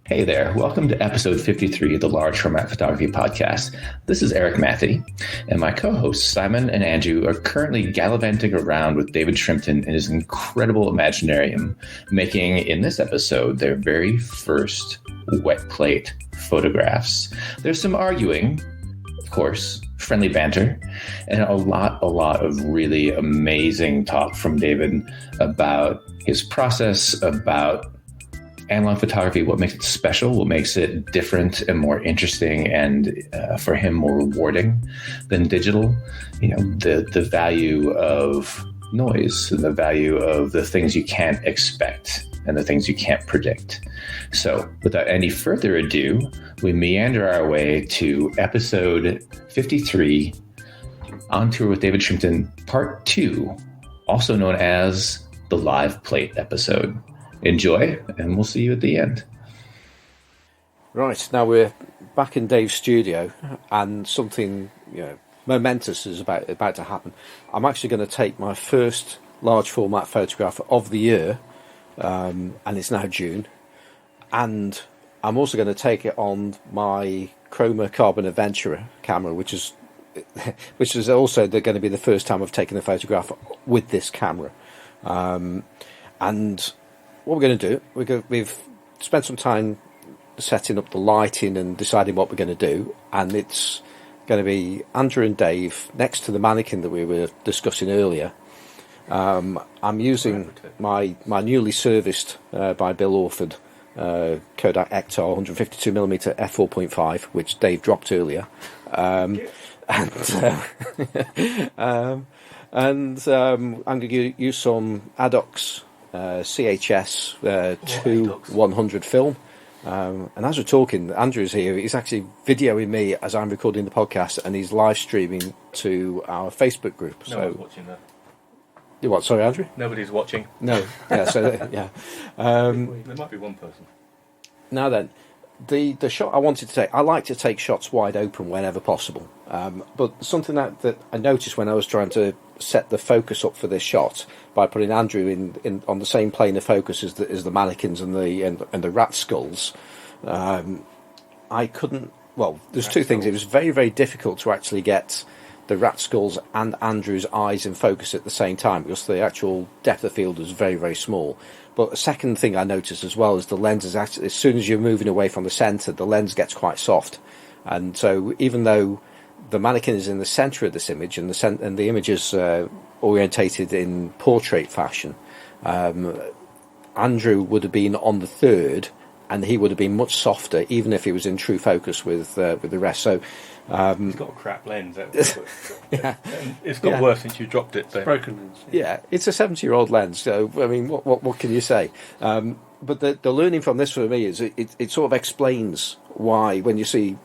Hey there, welcome to episode 53 of the Large Format Photography Podcast. This is Erik Matthey, and my co-hosts Simon and Andrew are currently gallivanting around with David Shrimpton in his incredible imaginarium, making in this episode their very first wet plate photographs. There's some arguing, of course, friendly banter, and a lot of really amazing talk from David about his process, about analog photography, what makes it special, what makes it different and more interesting, and for him more rewarding than digital. You know, the value of noise and the value of the things you can't expect and the things you can't predict. So without any further ado, we meander our way to episode 53, On Tour with David Shrimpton, part 2, also known as the live plate episode. Enjoy, and we'll see you at the end. Right, now we're back in Dave's studio, and something momentous is about to happen. I'm actually going to take my first large format photograph of the year, and it's now June, and I'm also going to take it on my Chroma Carbon Adventurer camera, which is also going to be the first time I've taken a photograph with this camera, and what we're going to do, we've spent some time setting up the lighting and deciding what we're going to do, and it's going to be Andrew and Dave next to the mannequin that we were discussing earlier. I'm using my newly serviced by Bill Orford Kodak Ektar 152mm f4.5, which Dave dropped earlier, and I'm going to use some Adox CHS 100 film, and as we're talking, Andrew's here. He's actually videoing me as I'm recording the podcast, and he's live streaming to our Facebook group. No one's watching that. You what? Sorry, Andrew. Nobody's watching. No. Yeah. So yeah. There might be one person. Now then, the shot I wanted to take. I like to take shots wide open whenever possible. But something that I noticed when I was trying to set the focus up for this shot by putting Andrew in on the same plane of focus as the mannequins and the rat skulls, I couldn't. Well, there's two things. It was very, very difficult to actually get the rat skulls and Andrew's eyes in focus at the same time because the actual depth of field was very, very small. But the second thing I noticed as well is the lens is actually, as soon as you're moving away from the centre, the lens gets quite soft, and so even though the mannequin is in the centre of this image and the image is orientated in portrait fashion, Andrew would have been on the third, and he would have been much softer, even if he was in true focus with the rest. So he's got a crap lens. Yeah. It's got worse since you dropped it. It's broken lens. Yeah, it's a 70-year-old lens. So I mean, what can you say? But the learning from this for me is it sort of explains why when you see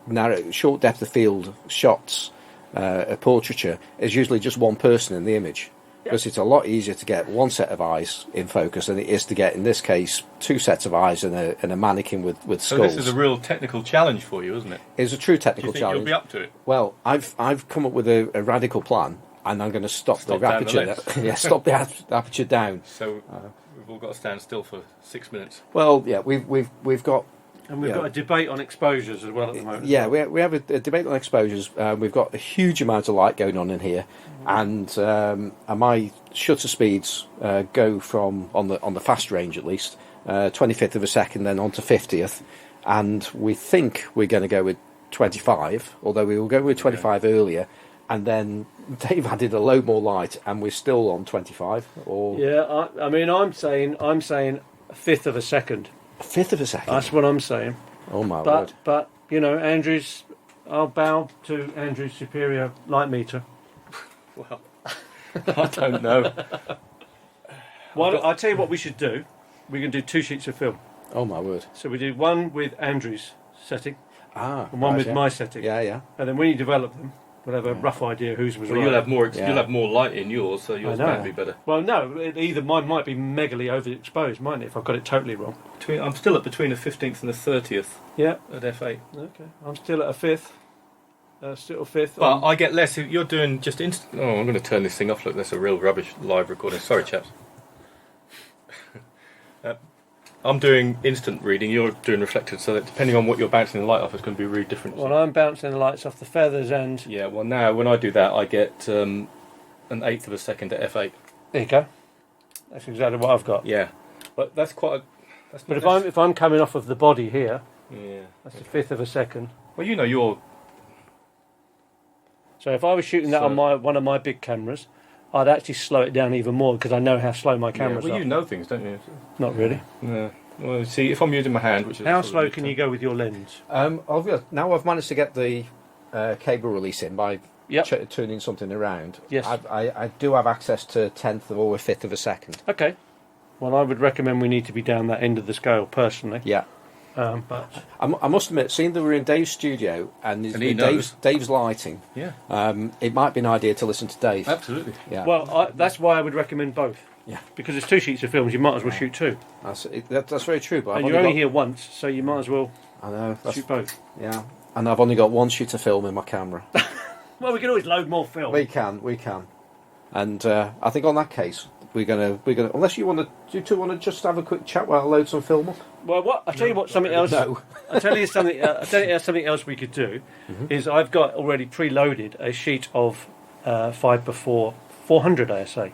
narrow, short depth of field shots, a portraiture is usually just one person in the image. Because it's a lot easier to get one set of eyes in focus than it is to get, in this case, two sets of eyes and a mannequin with skulls. So this is a real technical challenge for you, isn't it? It's a true technical challenge. You'll be up to it? Well, I've come up with a radical plan, and I'm going to stop the aperture. Stop the aperture down. So we've all got to stand still for 6 minutes. Well, yeah, we've got. And we've got a debate on exposures as well at the moment. Yeah, we have a debate on exposures. We've got a huge amount of light going on in here, and my shutter speeds go from on the fast range at least 25th of a second, then on to 50th, and we think we're going to go with 25. Although we were going with 25 earlier, and then Dave added a load more light, and we're still on 25. Or yeah, I mean, I'm saying a fifth of a second. A fifth of a second. That's what I'm saying. Oh my word! But Andrew's. I'll bow to Andrew's superior light meter. Well, I don't know. I'll tell you what we should do. We can do 2 sheets of film. Oh my word! So we do one with Andrew's setting, and one right, with my setting. Yeah. And then when you develop them, we'll have a rough idea whose was right. You'll have more. You'll have more light in yours, so yours might be better. Well, no, either mine might be megally overexposed, mightn't it? If I've got it totally wrong. I'm still at between the 15th and the 30th. Yeah. At f8. Okay. I'm still at a fifth. Still a fifth. But I get less if you're doing just instant. Oh, I'm going to turn this thing off. Look, that's a real rubbish live recording. Sorry, chaps. I'm doing instant reading, you're doing reflected, so that depending on what you're bouncing the light off, it's going to be really different. Well, I'm bouncing the lights off the feathers and... Yeah, well now, when I do that, I get an 1/8 of a second at f8. There you go. That's exactly what I've got. Yeah. But that's quite a... But if I'm coming off of the body here, Yeah. that's a 1/5 of a second. Well, you know, you're... So if I was shooting that on one of my big cameras, I'd actually slow it down even more because I know how slow my cameras well, are. you know things, don't you? Not really. Yeah. Well, see, if I'm using my hand, which is... How slow can you go with your lens? Now I've managed to get the cable release in by turning something around. Yes. I do have access to 1/10 or 1/5 of a second. Okay. Well, I would recommend we need to be down that end of the scale, personally. Yeah. But I must admit, seeing that we're in Dave's studio and he knows. Dave's lighting, it might be an idea to listen to Dave. Absolutely. Yeah. well, that's why I would recommend both. Yeah. Because there's 2 sheets of films, you might as well shoot 2. That's very true. But And you're only here once, so you might as well I know. shoot both. Yeah. And I've only got 1 sheet of film in my camera. Well, we can always load more film. We can. And I think on that case, we're gonna. Unless you two want to just have a quick chat while I load some film up. Well, I'll tell you what. Something else. No. I'll tell you something. Something else we could do is I've got already preloaded a sheet of 5x4 400 ASA.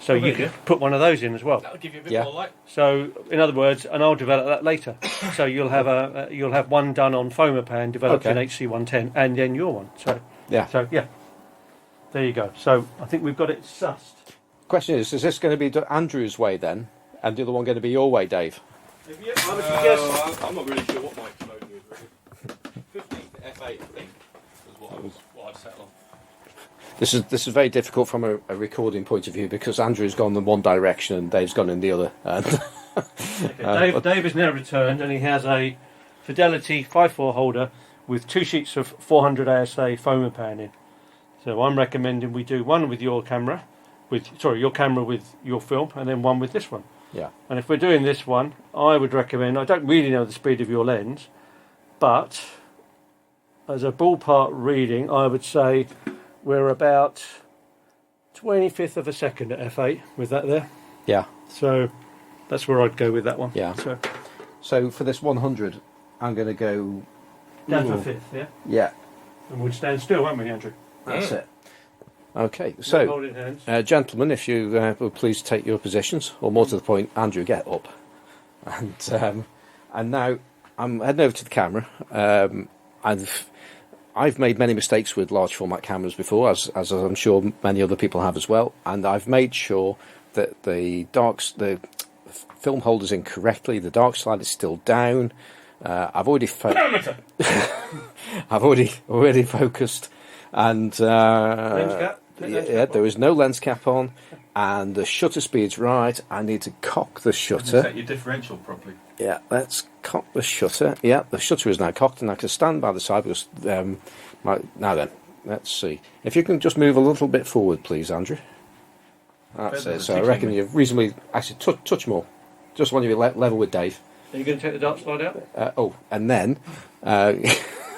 So you could put one of those in as well. That'll give you a bit more light. So, in other words, and I'll develop that later. So you'll have one done on Fomapan, developed in HC110, and then your one. So there you go. So I think we've got it sussed. Question is this going to be Andrew's way then, and the other one going to be your way, Dave? I would suggest. I'm not really sure what my exposure is. Really. 15 to f8, I think, was what I'd settle on. This is very difficult from a recording point of view because Andrew's gone in one direction and Dave's gone in the other. Dave has now returned and he has a Fidelity 5.4 holder with 2 sheets of 400 ASA Fomapan in. So I'm recommending we do one with your camera, with your film, and then one with this one. Yeah. And if we're doing this one, I would recommend. I don't really know the speed of your lens, but as a ballpark reading, I would say we're about 25th of a second at f8 with that there. Yeah. So that's where I'd go with that one. Yeah. So for this 100, I'm going to go down to a 5th. Yeah. Yeah. And we'll stand still, won't we, Andrew? That's it. Okay, so, holding hands. Gentlemen, if you would please take your positions, or more to the point, Andrew, get up. And now I'm heading over to the camera. I've made many mistakes with large format cameras before, as I'm sure many other people have as well, and I've made sure that the film holder's in correctly, the dark slide is still down. I've already already focused. And Lens cap? There was no lens cap on, and the shutter speed's right. I need to cock the shutter. Set your differential properly. Yeah, let's cock the shutter. Yeah, the shutter is now cocked, and I can stand by the side because now then, let's see if you can just move a little bit forward, please, Andrew. That's it. So I reckon you've reasonably actually touch more. Just want you to be level with Dave. Are you going to take the dark slide out? And then.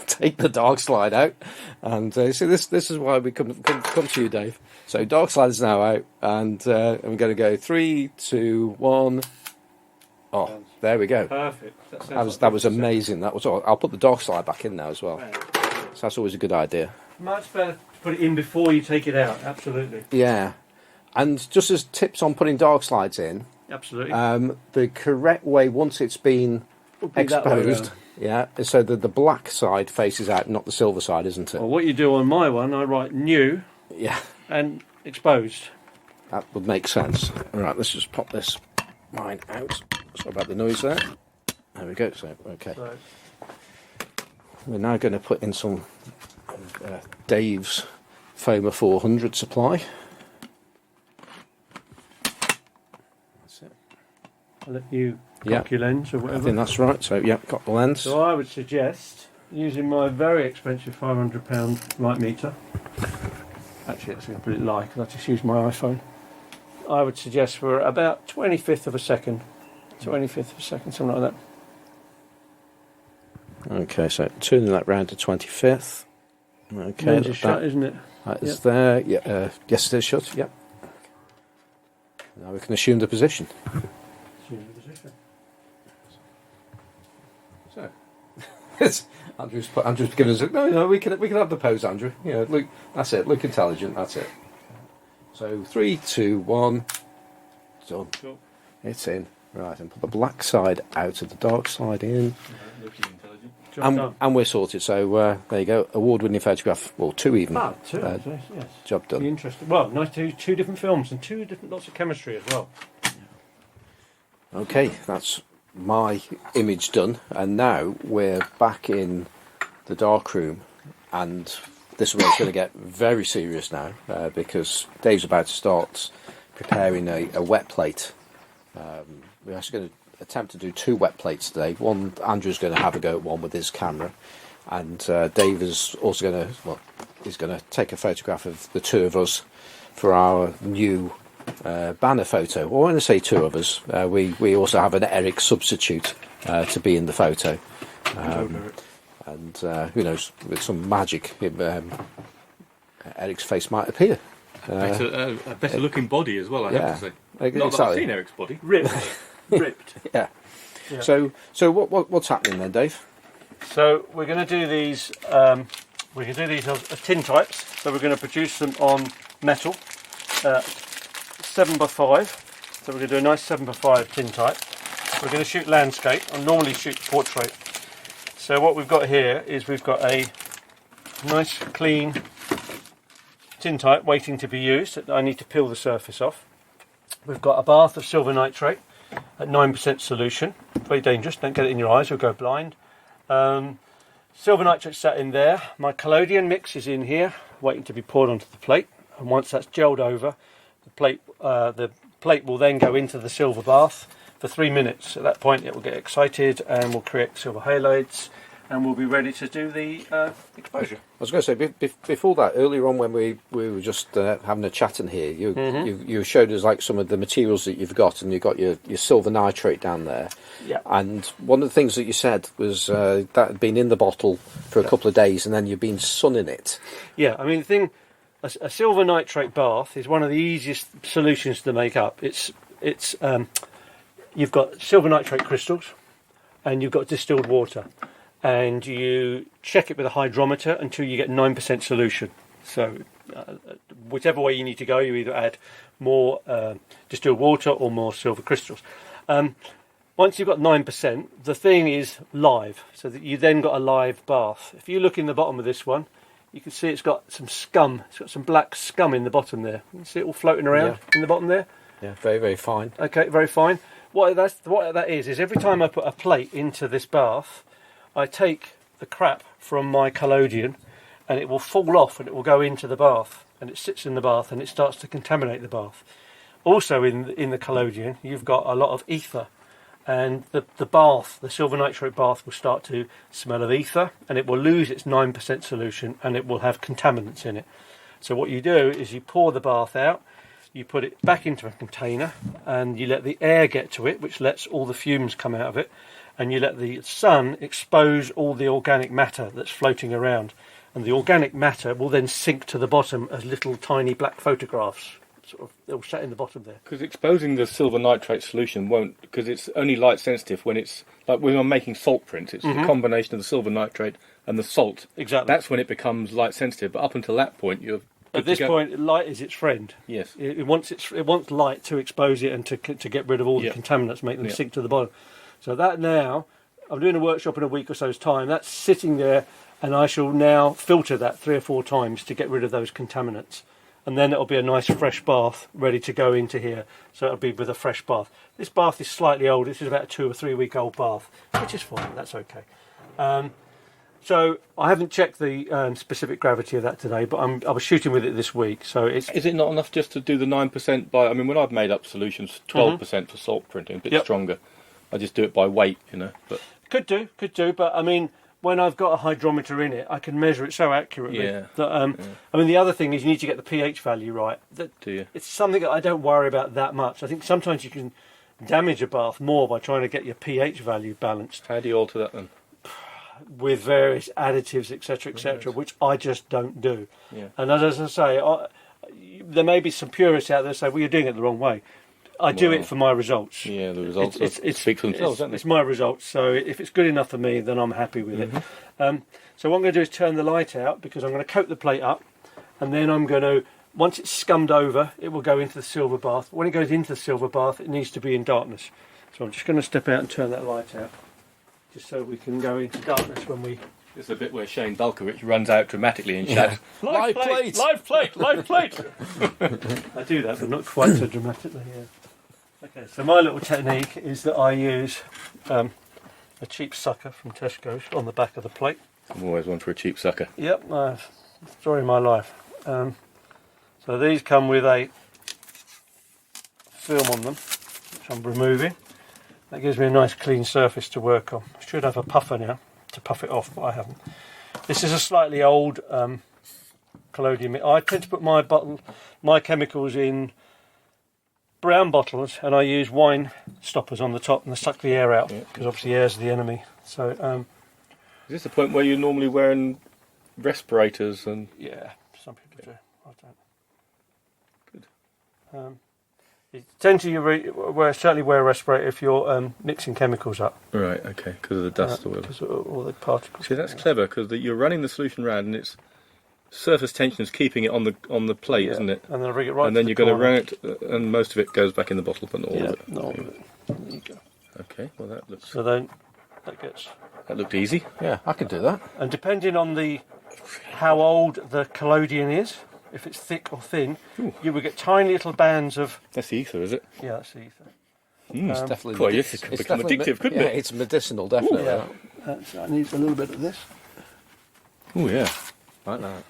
Take the dark slide out, and see this is why we come to you, Dave. So dark slide is now out, and I'm going to go 3, 2, 1. Oh, there we go. Perfect. That was amazing. That was all. I'll put the dark slide back in now as well. So that's always a good idea. Much better to put it in before you take it out. Absolutely. Yeah, and just as tips on putting dark slides in. Absolutely. The correct way once it's been exposed. Yeah, so the black side faces out, not the silver side, isn't it? Well, what you do on my one, I write new and exposed. That would make sense. All right, let's just pop this mine out. Sorry about the noise there. There we go. So, okay. We're now going to put in some Dave's Foma 400 supply. That's it. I'll let you cock your lens or whatever. I think that's right. So, yeah, got the lens. So I would suggest using my very expensive £500 light meter. Actually, that's going to put it light because I just use my iPhone. I would suggest for about 25th of a second. 25th of a second, something like that. Okay, so turning that round to 25th. Okay, lens is shut, isn't it? That is there. Yeah, yes, it is shut. Yep. Now we can assume the position. Assume the position. Andrew's giving us no. We can have the pose, Andrew. Look, that's it. Look intelligent. That's it. So 3, 2, 1. Done. Cool. It's in. Right, and put the black side out of the dark side in. Looking intelligent. And we're sorted. So there you go. Award-winning photograph. Well, 2 even. Two. Yes. Job done. Be interesting. Well, nice to do 2 different films and 2 different lots of chemistry as well. Okay, that's my image done, and now we're back in the darkroom, and this is where it's going to get very serious now, because Dave's about to start preparing a wet plate. We're actually going to attempt to do 2 wet plates today. One, Andrew's going to have a go at one with his camera, and Dave is also he's going to take a photograph of the 2 of us for our new banner photo. Well, when I say 2 of us, we also have an Erik substitute to be in the photo, and who knows, with some magic, Erik's face might appear. A better looking body as well, I have to say. Not Exactly. that I've seen Erik's body. Ripped. Yeah. So what's happening then, Dave? So we're going to do these. We can do these as tintypes. So we're going to produce them on metal, 7x5. So we're going to do a nice 7x5 tintype. We're going to shoot landscape. I normally shoot portrait. So what we've got here is we've got a nice clean tintype waiting to be used. I need to peel the surface off. We've got a bath of silver nitrate at 9% solution. Very dangerous. Don't get it in your eyes. You'll go blind. Silver nitrate sat in there. My collodion mix is in here, waiting to be poured onto the plate. And once that's gelled over, the plate will then go into the silver bath for 3 minutes. At that point, it will get excited and will create silver halides, and we'll be ready to do the exposure. I was going to say, before that, earlier on when we were just having a chat in here, you showed us like some of the materials that you've got, and you've got your silver nitrate down there. Yeah. And one of the things that you said was that had been in the bottle for a couple of days, and then you've been sunning it. Yeah, I mean, the thing, a silver nitrate bath is one of the easiest solutions to make up. You've got silver nitrate crystals, and you've got distilled water. And you check it with a hydrometer until you get 9% solution. So whichever way you need to go, you either add more distilled water or more silver crystals. Once you've got 9%, the thing is live, so that you then got a live bath. If you look in the bottom of this one, you can see it's got some scum. It's got some black scum in the bottom there. You can see it all floating around in the bottom there. Yeah, very, very fine. Okay, very fine. What that is every time I put a plate into this bath, I take the crap from my collodion and it will fall off and it will go into the bath, and it sits in the bath and it starts to contaminate the bath. Also in the collodion you've got a lot of ether, and the bath, the silver nitrate bath, will start to smell of ether, and it will lose its 9% solution and it will have contaminants in it. So what you do is you pour the bath out, you put it back into a container and you let the air get to it, which lets all the fumes come out of it, and you let the sun expose all the organic matter that's floating around, and the organic matter will then sink to the bottom as little tiny black photographs. They'll sit in the bottom there. Because exposing the silver nitrate solution won't, because it's only light sensitive when it's, like when I'm making salt prints, it's the combination of the silver nitrate and the salt. Exactly. That's when it becomes light sensitive, but up until that point you're... At this point, light is its friend. Yes. It wants light to expose it and to get rid of all the contaminants, make them sink to the bottom. So that now, I'm doing a workshop in a week or so's time, that's sitting there, and I shall now filter that 3 or 4 times to get rid of those contaminants. And then it'll be a nice fresh bath ready to go into here. So it'll be with a fresh bath. This bath is slightly old. This is about a 2 or 3 week old bath, which is fine. That's okay. So I haven't checked the specific gravity of that today, but I was shooting with it this week. So it's... Is it not enough just to do the 9% by... I mean, when I've made up solutions, 12% for salt printing, a bit stronger. I just do it by weight, But Could do. But I mean, when I've got a hydrometer in it, I can measure it so accurately. That, I mean, the other thing is you need to get the pH value right. Do you? It's something that I don't worry about that much. I think sometimes you can damage a bath more by trying to get your pH value balanced. How do you alter that then? With various additives, etc., which I just don't do. Yeah. And as I say, there may be some purists out there say, well, you're doing it the wrong way. I do it for my results. Yeah, the results It's speak for themselves, don't they? It's my results, so if it's good enough for me, then I'm happy with it. So what I'm going to do is turn the light out, because I'm going to coat the plate up, and then I'm going to, once it's scummed over, it will go into the silver bath. When it goes into the silver bath, it needs to be in darkness. So I'm just going to step out and turn that light out, just so we can go into darkness when we... It's a bit where Shane Balkovich runs out dramatically and shouts, Live plate! Live plate! Live plate! I do that, but not quite so dramatically, yeah. Okay, so my little technique is that I use a cheap sucker from Tesco's on the back of the plate. I'm always one for a cheap sucker. Yep, story of my life. So these come with a film on them, which I'm removing. That gives me a nice clean surface to work on. I should have a puffer now to puff it off, but I haven't. This is a slightly old collodion. I tend to put my chemicals in brown bottles, and I use wine stoppers on the top, and they suck the air out, because obviously air's the enemy. So, is this the point where you're normally wearing respirators and? Yeah, some people do. I don't. Good. You tend to certainly wear a respirator if you're mixing chemicals up. Right. Okay. Because of the dust or whatever. Because of all the particles. See, that's clever, because you're running the solution round, and it's surface tension is keeping it on the plate, isn't it? And then I bring it right. And then to you're the going to corner. run it, and most of it goes back in the bottle, but not all of it. Not all of it. There you go. Okay. Well, that looks. So then That looked easy. Yeah, I can do that. and depending on how old the collodion is, if it's thick or thin, you will get tiny little bands of. That's the ether, is it? Yeah, that's the ether. It's definitely. Quite, yes, it could become addictive, couldn't yeah, it? it's medicinal, definitely. Yeah, that needs a little bit of this. Oh yeah. Like that.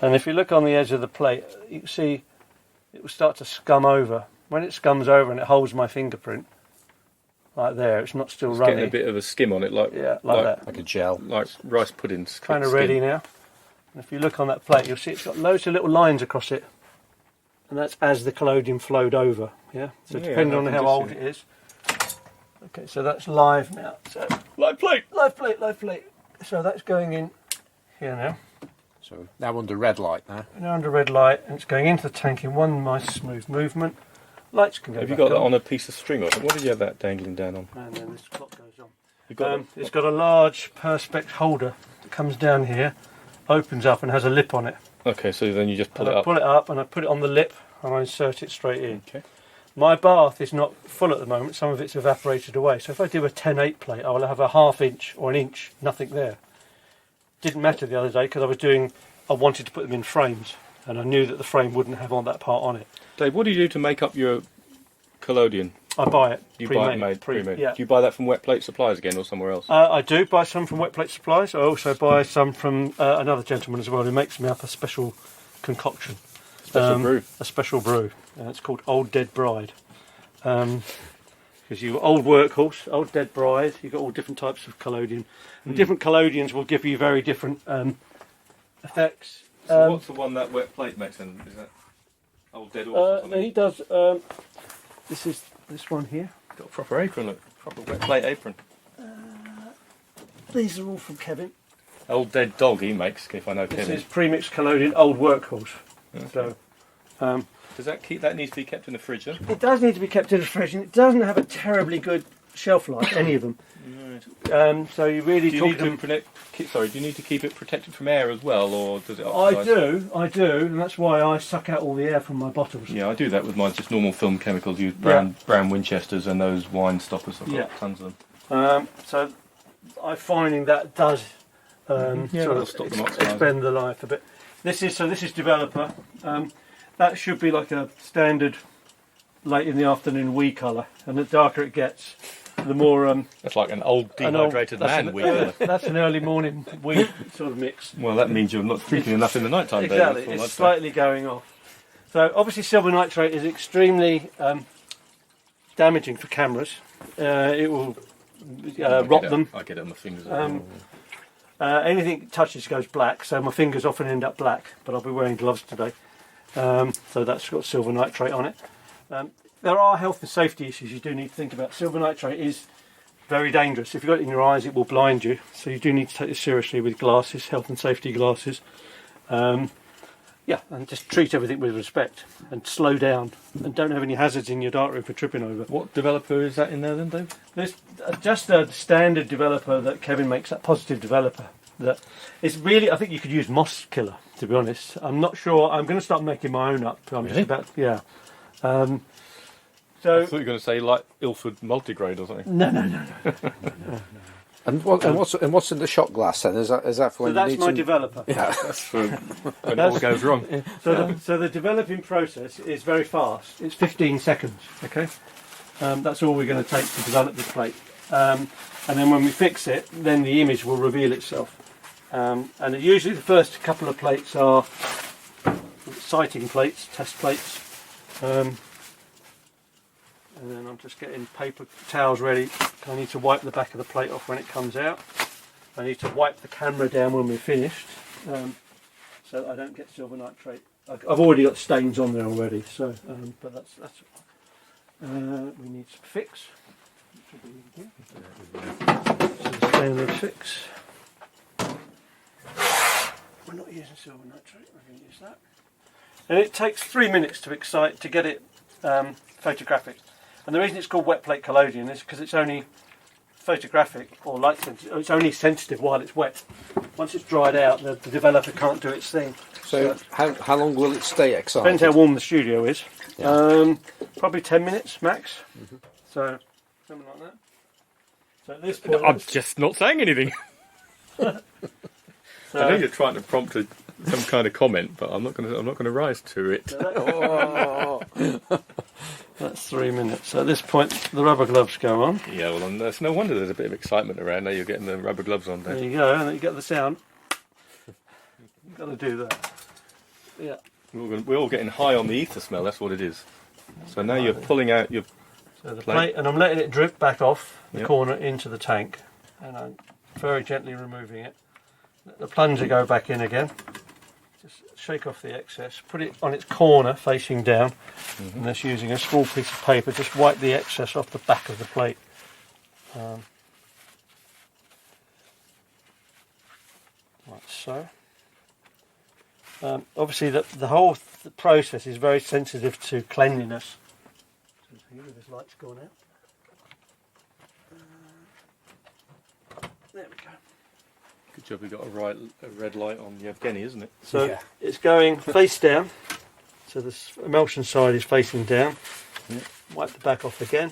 And if you look on the edge of the plate, you can see it will start to scum over. When it scums over and it holds my fingerprint, like there, it's not still running. Getting a bit of a skim on it, like that. Like a gel. like rice pudding. Kind of ready now. And if you look on that plate, you'll see it's got loads of little lines across it, and that's as the collodion flowed over. Yeah. So Yeah, depending I on can how just old see it is. Okay, so that's live now. So Live plate. live plate. So that's going in here now. So now under red light now. Now under red light, and it's going into the tank in one nice smooth movement. Lights can go. Have you back got that on a piece of string or something? What did you have that dangling down on? And then this clock goes on. You got It's got a large perspex holder that comes down here, opens up, and has a lip on it. Okay, so then you just pull And it I up. pull it up, and I put it on the lip, and I insert it straight in. Okay. My bath is not full at the moment. Some of it's evaporated away. So if I do a 10/8 plate, I will have a ½ inch or an inch, nothing there. Didn't matter the other day because I wanted to put them in frames, and I knew that the frame wouldn't have all that part on it. Dave, what do you do to make up your collodion? I buy it. You buy it made, pre-made. Yeah. Do you buy that from Wet Plate Supplies again or somewhere else? I do buy some from Wet Plate Supplies. I also buy some from another gentleman as well who makes me up a special concoction. Special brew. A special brew. It's called Old Dead Bride. Because you old workhorse, old dead bride, you've got all different types of collodion. And different collodions will give you very different effects. So what's the one that Wet Plate makes then? Is that Old Dead Horse? He does. This is this one here. Got a proper apron, look. Proper Wet Plate apron. These are all from Kevin. Old Dead Dog he makes, if I know This Kevin. is premixed collodion, old workhorse. Okay. So Does that needs to be kept in the fridge then? it does need to be kept in the fridge, and it doesn't have a terribly good shelf life, any of them. Right. So you really Do you need do you need to keep it protected from air as well, or does it oxidise? I do, and that's why I suck out all the air from my bottles. Yeah, I do that with my just normal film chemicals. Use brown Winchesters and those wine stoppers. I've got tons of them. So I'm finding that does sort that'll of stop them oxidising. expend the life a bit. This is developer. That should be like a standard late in the afternoon wee colour, and the darker it gets, the more. That's like an old dehydrated man wee colour. That's an early morning wee sort of mix. Well, that means you're not drinking enough in the night time. Exactly, David, it's slightly going off. So obviously silver nitrate is extremely damaging for cameras. It will rot them. I get it on my fingers. Anything it touches goes black, so my fingers often end up black, but I'll be wearing gloves today. So that's got silver nitrate on it. There are health and safety issues you do need to think about. Silver nitrate is very dangerous. If you've got it in your eyes, it will blind you, so you do need to take this seriously with glasses, health and safety glasses. Yeah, and just treat everything with respect and slow down and don't have any hazards in your darkroom for tripping over. What developer is that in there then, Dave? There's just a standard developer that Kevin makes, that positive developer. That it's really, I think you could use Moss Killer, to be honest. I'm not sure. I'm going to start making my own up. I'm just about, yeah. I thought you were going to say like Ilford multigrade or something. No. And what's in the shot glass then? Is that for when So you that's need my some... developer. Yeah. That's for when it all goes wrong. So the developing process is very fast. It's 15 seconds. Okay, that's all we're going to take to develop the plate. And then when we fix it, then the image will reveal itself. And usually the first couple of plates are sighting plates, test plates. And then I'm just getting paper towels ready. I need to wipe the back of the plate off when it comes out. I need to wipe the camera down when we're finished, so that I don't get silver nitrate. I've already got stains on there already, so but that's we need some fix. So the standard fix. We're not using silver nitrate. We're going to use that. And it takes 3 minutes to get it photographic. And the reason it's called wet plate collodion is because it's only photographic or light sensitive. It's only sensitive while it's wet. Once it's dried out, the developer can't do its thing. So how long will it stay excited? Depends how warm the studio is. Yeah. Probably 10 minutes max. Mm-hmm. So something like that. So at this point, I'm just not saying anything. so, I know you're trying to prompt some kind of comment, but I'm not going to rise to it. That's 3 minutes. So at this point, the rubber gloves go on. Yeah, well, there's no wonder there's a bit of excitement around now. You're getting the rubber gloves on there. There you go, and then you get the sound. You've got to do that. Yeah. We're all getting high on the ether smell. That's what it is. So now you're pulling out your So the plate, and I'm letting it drip back off the Yep. corner into the tank, and I'm very gently removing it. Let the plunger go back in again. Just shake off the excess, put it on its corner facing down, and just using a small piece of paper, just wipe the excess off the back of the plate. Like so. Obviously the whole process is very sensitive to cleanliness. This light's gone out. There we go. Good job, we got a red light on Yevgeni, isn't it? So Yeah. it's going face down. So the emulsion side is facing down. Yep. Wipe the back off again,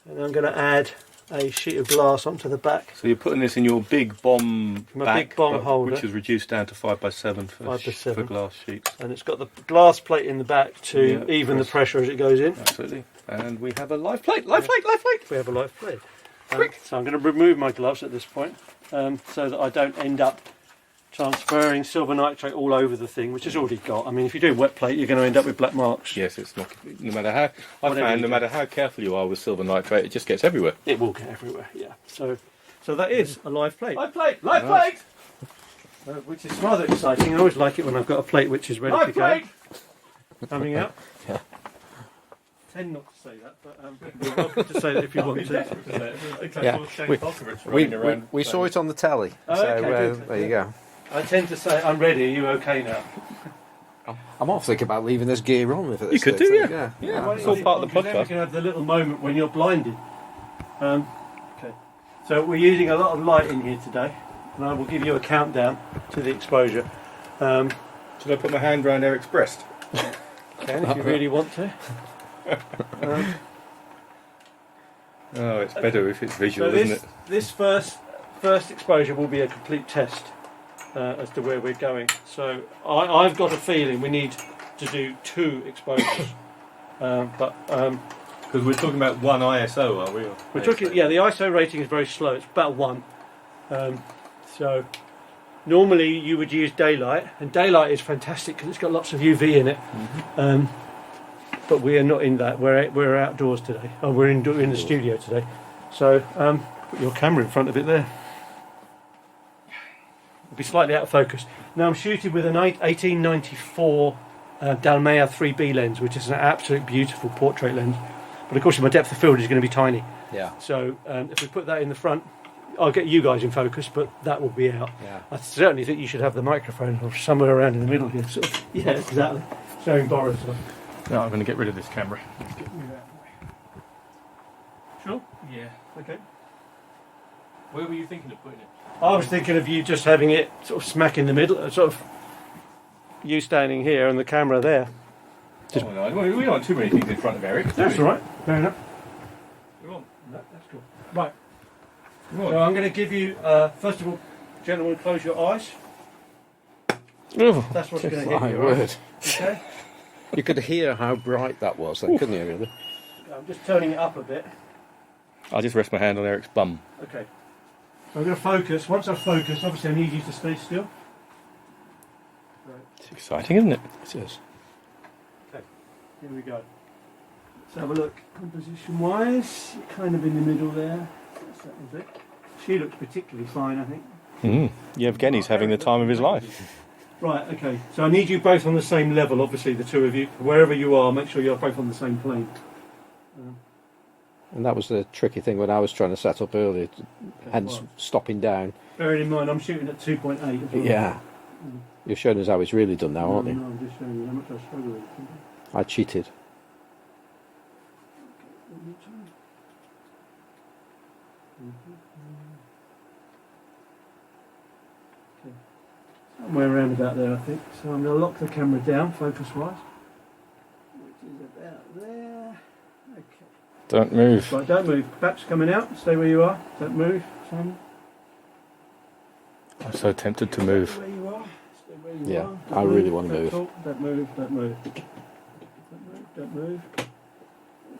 and I'm going to add a sheet of glass onto the back. So you're putting this in your big bomb My back, big bomb holder. which is reduced down to 5x7 for 5x7. for glass sheets. And it's got the glass plate in the back to Yeah, even the press. pressure as it goes in. Absolutely. And we have a live plate. Live plate. We have a live plate. So I'm going to remove my gloves at this point, so that I don't end up transferring silver nitrate all over the thing, which it's already got. I mean, if you do wet plate, you're going to end up with black marks. Yes, it's not. No matter how Whatever you no do. matter how careful you are with silver nitrate, it just gets everywhere. It will get everywhere, yeah. So that is a live plate. Live plate. Nice. Which is rather exciting. I always like it when I've got a plate which is ready to go. Coming out. Yeah. Tend not to say that, but you're welcome to say that if you want to. Yeah. We saw it on the telly. Oh, So okay, good. there you go. I tend to say, I'm ready, are you okay now? I'm off thinking about leaving this gear on with it. You could do, yeah. Why It's don't all you- part of the because then we podcast. can have the little moment when you're blinded. Okay. So we're using a lot of light in here today, and I will give you a countdown to the exposure. Should I put my hand round Eric's breast? Can, if you really want to. Oh, it's better if it's visual, So isn't it? this first exposure will be a complete test as to where we're going. So I've got a feeling we need to do 2 exposures, Because we're talking about one ISO, are we? we're talking. Yeah, the ISO rating is very slow. It's about 1. So normally you would use daylight, and daylight is fantastic because it's got lots of UV in it. But we are not in that. We're outdoors today. Oh, we're in the studio today. So put your camera in front of it there. It'll be slightly out of focus. Now I'm shooting with an 1894 Dalmea 3B lens, which is an absolute beautiful portrait lens. But of course, my depth of field is going to be tiny. Yeah. So if we put that in the front, I'll get you guys in focus, but that will be out. Yeah. I certainly think you should have the microphone or somewhere around in the middle here. Sort of. Yeah, exactly. Showing Boris. No, I'm going to get rid of this camera. Sure? Yeah. Okay. Where were you thinking of putting it? I was thinking of you just having it sort of smack in the middle, sort of you standing here and the camera there. Oh, no, we don't want too many things in front of Erik. That's all right. Fair enough. Come on. That's cool. Right. Come on. So I'm going to give you, first of all, gentlemen, close your eyes. That's what's going to hit My you. word. Right? Okay. You could hear how bright that was then, couldn't you, really? I'm just turning it up a bit. I'll just rest my hand on Eric's bum. Okay. So I'm going to focus. Once I focus, obviously I need you to stay still. Right. It's exciting, isn't it? It is. Okay. Here we go. Let's have a look. Composition-wise, you're kind of in the middle there. That was it. She looks particularly fine, I think. Yevgeni's having the time of his life. Right, okay. So I need you both on the same level, obviously, the two of you. Wherever you are, make sure you're both on the same plane. And that was the tricky thing when I was trying to set up earlier, hence stopping down. Bearing in mind, I'm shooting at 2.8 as well. Yeah. You're showing us how it's really done now, aren't No, you? I'm just showing you how much I struggle with. I cheated. Somewhere around about there, I think. So I'm going to lock the camera down, focus-wise. Which is about there. Okay. Don't move. Right, don't move. Back's coming out. Stay where you are. Don't move. Simon. I'm so tempted to move. Stay where you are. Stay where you Yeah, are. I really want to Don't move. talk. Don't move. Don't move. Don't move. Don't move.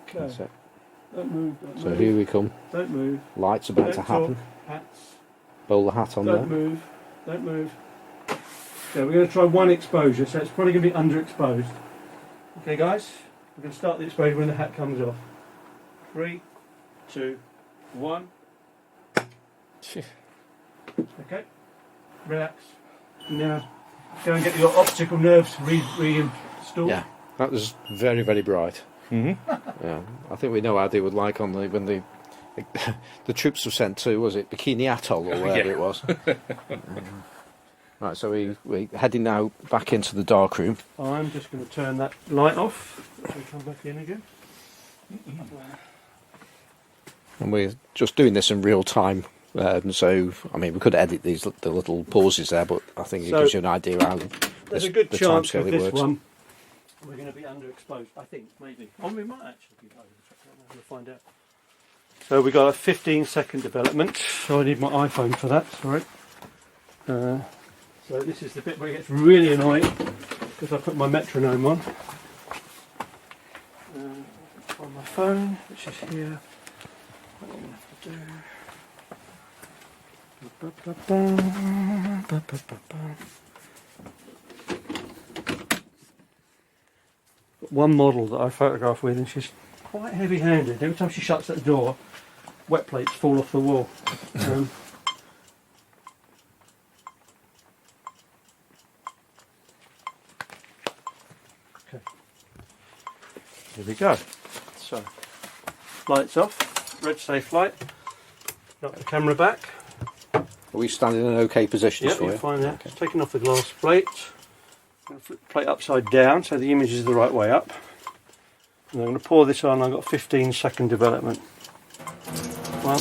Okay. That's it. Don't move. Don't So move. here we come. Don't move. Light's about Don't to happen. talk. Hats. Bowl the hat on Don't there. move. Don't move. Okay, we're going to try one exposure, so it's probably going to be underexposed. Okay, guys, we're going to start the exposure when the hat comes off. 3, 2, 1. Okay, relax. Now, go and get your optical nerves reinstalled. Yeah, that was very, very bright. Mm-hmm. Yeah, I think we know how they would like on when the troops were sent to, was it Bikini Atoll or wherever it was? Right, so we're heading now back into the darkroom. I'm just going to turn that light off so we come back in again. And we're just doing this in real time. So, I mean, we could edit the little pauses there, but I think it gives you an idea how there's a good chance timescale with it this works. one we're going to be underexposed, I think, maybe. Or we might actually be overexposed. We'll find out. So we got a 15-second development. So I need my iPhone for that, sorry. So this is the bit where it gets really annoying because I put my metronome on. On my phone, which is here. What I'm going to have to do. Got one model that I photograph with, and she's quite heavy-handed. Every time she shuts that door, wet plates fall off the wall. Okay. Here we go. So, lights off, red safe light. Got the camera back. Are we standing in okay positions Yep, for you'll you? find that. Taking off the glass plate. Flip the plate upside down so the image is the right way up. And I'm going to pour this on. I've got 15-second development. 1,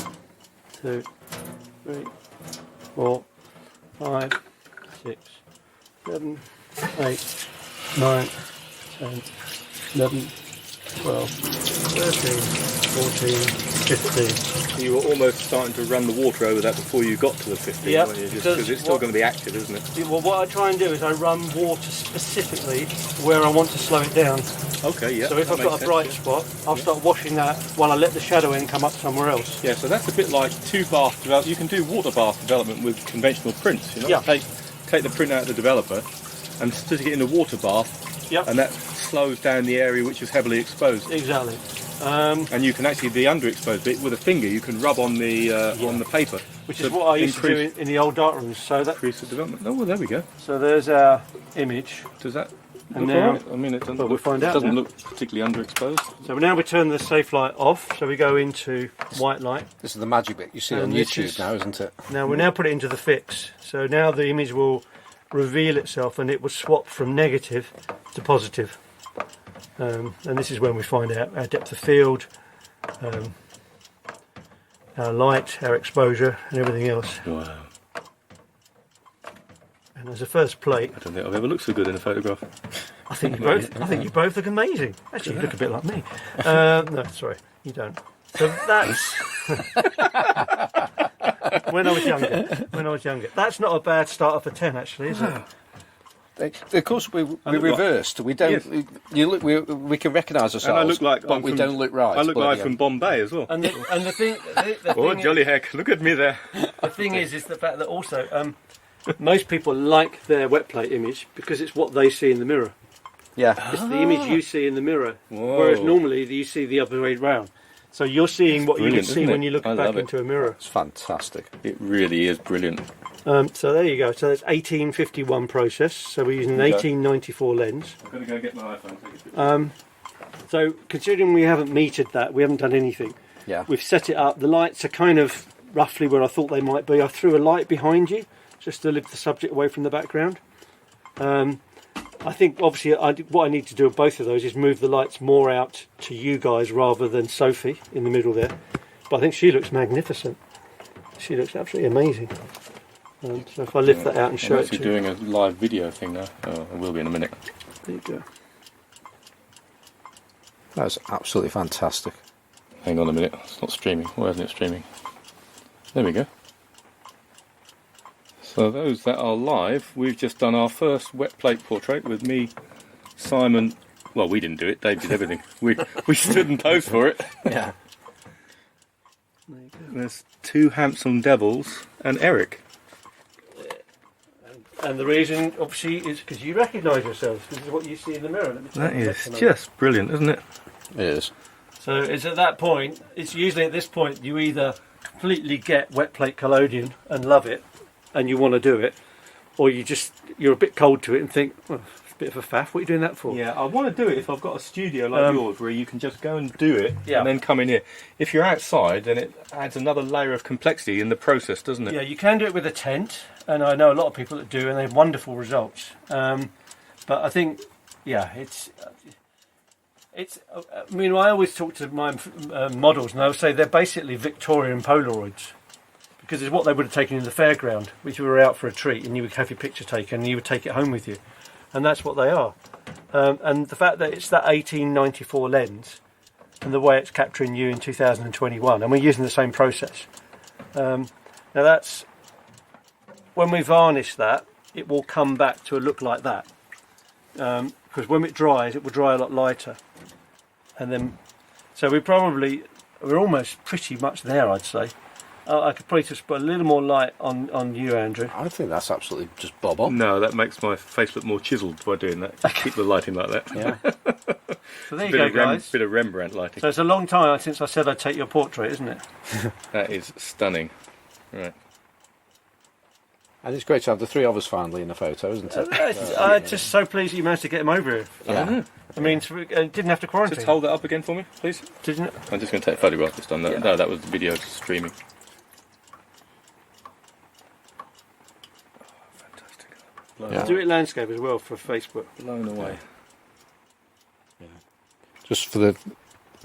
2, 3, 4, 5, 6, 7, 8, 9, 10, 11, 12, 13, 14, 15. You were almost starting to run the water over that before you got to the 15, Yep, weren't you? because Because it's still going to be active, isn't it? Well, what I try and do is I run water specifically where I want to slow it down. Okay, yeah. So if I've got a bright spot, I'll start washing that while I let the shadowing come up somewhere else. Yeah, so that's a bit like two bath development. You can do water bath development with conventional prints, you know? Yeah. Take the print out of the developer and stick it in a water bath, Yep. and that slows down the area which is heavily exposed. Exactly. And you can actually, the underexposed bit, with a finger, you can rub on the paper. Which to is what I used to do in the old dark rooms. So that increase the development. Oh, well, there we go. so there's our image. Does that And now, I mean, it doesn't, we'll find out doesn't now. look particularly underexposed. So now we turn the safe light off, so we go into white light. This is the magic bit you see on And this YouTube is- now, isn't it? Now we now put it into the fix. So now the image will reveal itself and it will swap from negative to positive. And this is when we find out our depth of field, our light, our exposure and everything else. Wow. And as a first plate, I don't think I've ever looked so good in a photograph. I think you both look amazing. Actually, you look a bit like me. No, sorry, you don't. So that's when I was younger. That's not a bad starter for 10, actually, is it? Of course, we reversed. We don't. Yes. You look. We can recognise ourselves. And I look like but we don't look right. I look like from Bombay as well. And the thing, Oh, jolly heck! Look at me there. the thing is the fact that also most people like their wet plate image because it's what they see in the mirror. Yeah. It's the image you see in the mirror, Whoa. whereas normally you see the other way round. So you're seeing what you would brilliant, see isn't when it? you look I back love it. into a mirror. It's fantastic. It really is brilliant. So there you go. So it's 1851 process. So we're using an Okay. 1894 lens. I'm going to go get my iPhone. So considering we haven't metered that, we haven't done anything. Yeah. We've set it up. The lights are kind of roughly where I thought they might be. I threw a light behind you just to lift the subject away from the background. I think obviously what I need to do with both of those is move the lights more out to you guys rather than Sophie in the middle there. But I think she looks magnificent. She looks absolutely amazing. So if I lift that out and show I'm it actually to you. doing a live video thing now. Oh, I will be in a minute. There you go. That's absolutely fantastic. Hang on a minute. It's not streaming. Why isn't it streaming? There we go. So those that are live, we've just done our first wet plate portrait with me, Simon. Well, we didn't do it. Dave did everything. We stood and posed for it. Yeah. There's two handsome devils and Erik. And the reason, obviously, is because you recognise yourselves. This is what you see in the mirror. Let me That turn the is section on. just brilliant, isn't it? It is. So it's at that point, it's usually at this point, you either completely get wet plate collodion and love it, and you want to do it, or you're a bit cold to it and think, well, it's a bit of a faff. What are you doing that for? Yeah, I want to do it if I've got a studio like yours where you can just go and do it Yeah. and then come in here. If you're outside, then it adds another layer of complexity in the process, doesn't it? Yeah, you can do it with a tent, and I know a lot of people that do, and they have wonderful results. But I think, yeah, it's. I mean, I always talk to my models, and I would say they're basically Victorian Polaroids, because it's what they would have taken in the fairground, which you were out for a treat, and you would have your picture taken, and you would take it home with you, and that's what they are. And the fact that it's that 1894 lens, and the way it's capturing you in 2021, and we're using the same process. Now that's when we varnish that, it will come back to a look like that. Because when it dries, it will dry a lot lighter. And then, so we're almost pretty much there, I'd say. I could probably just put a little more light on you, Andrew. I think that's absolutely just bob on. No, that makes my face look more chiselled by doing that. Keep the lighting like that. Yeah. So there you go, guys. Bit of Rembrandt lighting. So it's a long time since I said I'd take your portrait, isn't it? That is stunning. Right. And it's great to have the three of us finally in the photo, isn't it? I'm just so pleased that you managed to get him over here. Yeah. I mean, didn't have to quarantine. Just hold that up again for me, please. Didn't it? I'm just going to take a photograph this time. Yeah. No, that was the video streaming. Fantastic. Blown, Yeah. Do it landscape as well for Facebook. blown away. Just for the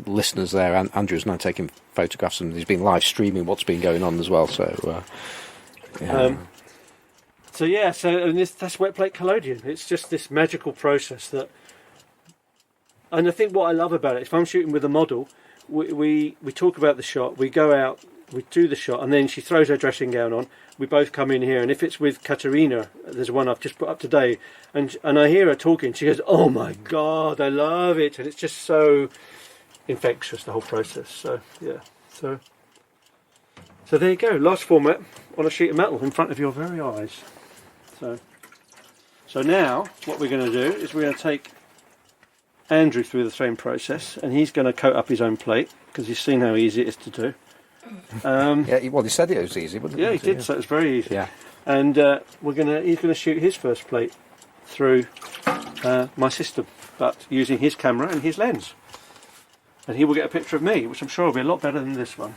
listeners there, Andrew's now taking photographs and he's been live streaming what's been going on as well. So, And that's wet plate collodion. It's just this magical process that, and I think what I love about it, if I'm shooting with a model, we talk about the shot, we go out, we do the shot, and then she throws her dressing gown on. We both come in here, and if it's with Katerina, there's one I've just put up today, and I hear her talking. She goes, "Oh my God, I love it," and it's just so infectious, the whole process. So yeah, so there you go, large format on a sheet of metal in front of your very eyes. So now what we're going to do is we're going to take Andrew through the same process, and he's going to coat up his own plate because he's seen how easy it is to do. he said it was easy, wasn't it? Yeah, he did. So it's very easy. Yeah. And he's going to shoot his first plate through my system, but using his camera and his lens. And he will get a picture of me, which I'm sure will be a lot better than this one.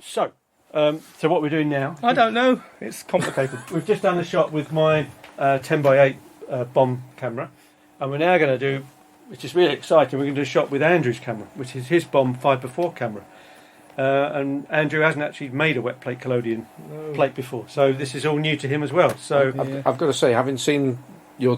So what we're doing now? I don't know. It's complicated. We've just done the shot with my 10x8 bomb camera, and we're now going to do, which is really exciting, we're going to do a shot with Andrew's camera, which is his bomb 5x4 camera. And Andrew hasn't actually made a wet plate collodion plate before, so this is all new to him as well. So I've got to say, having seen your,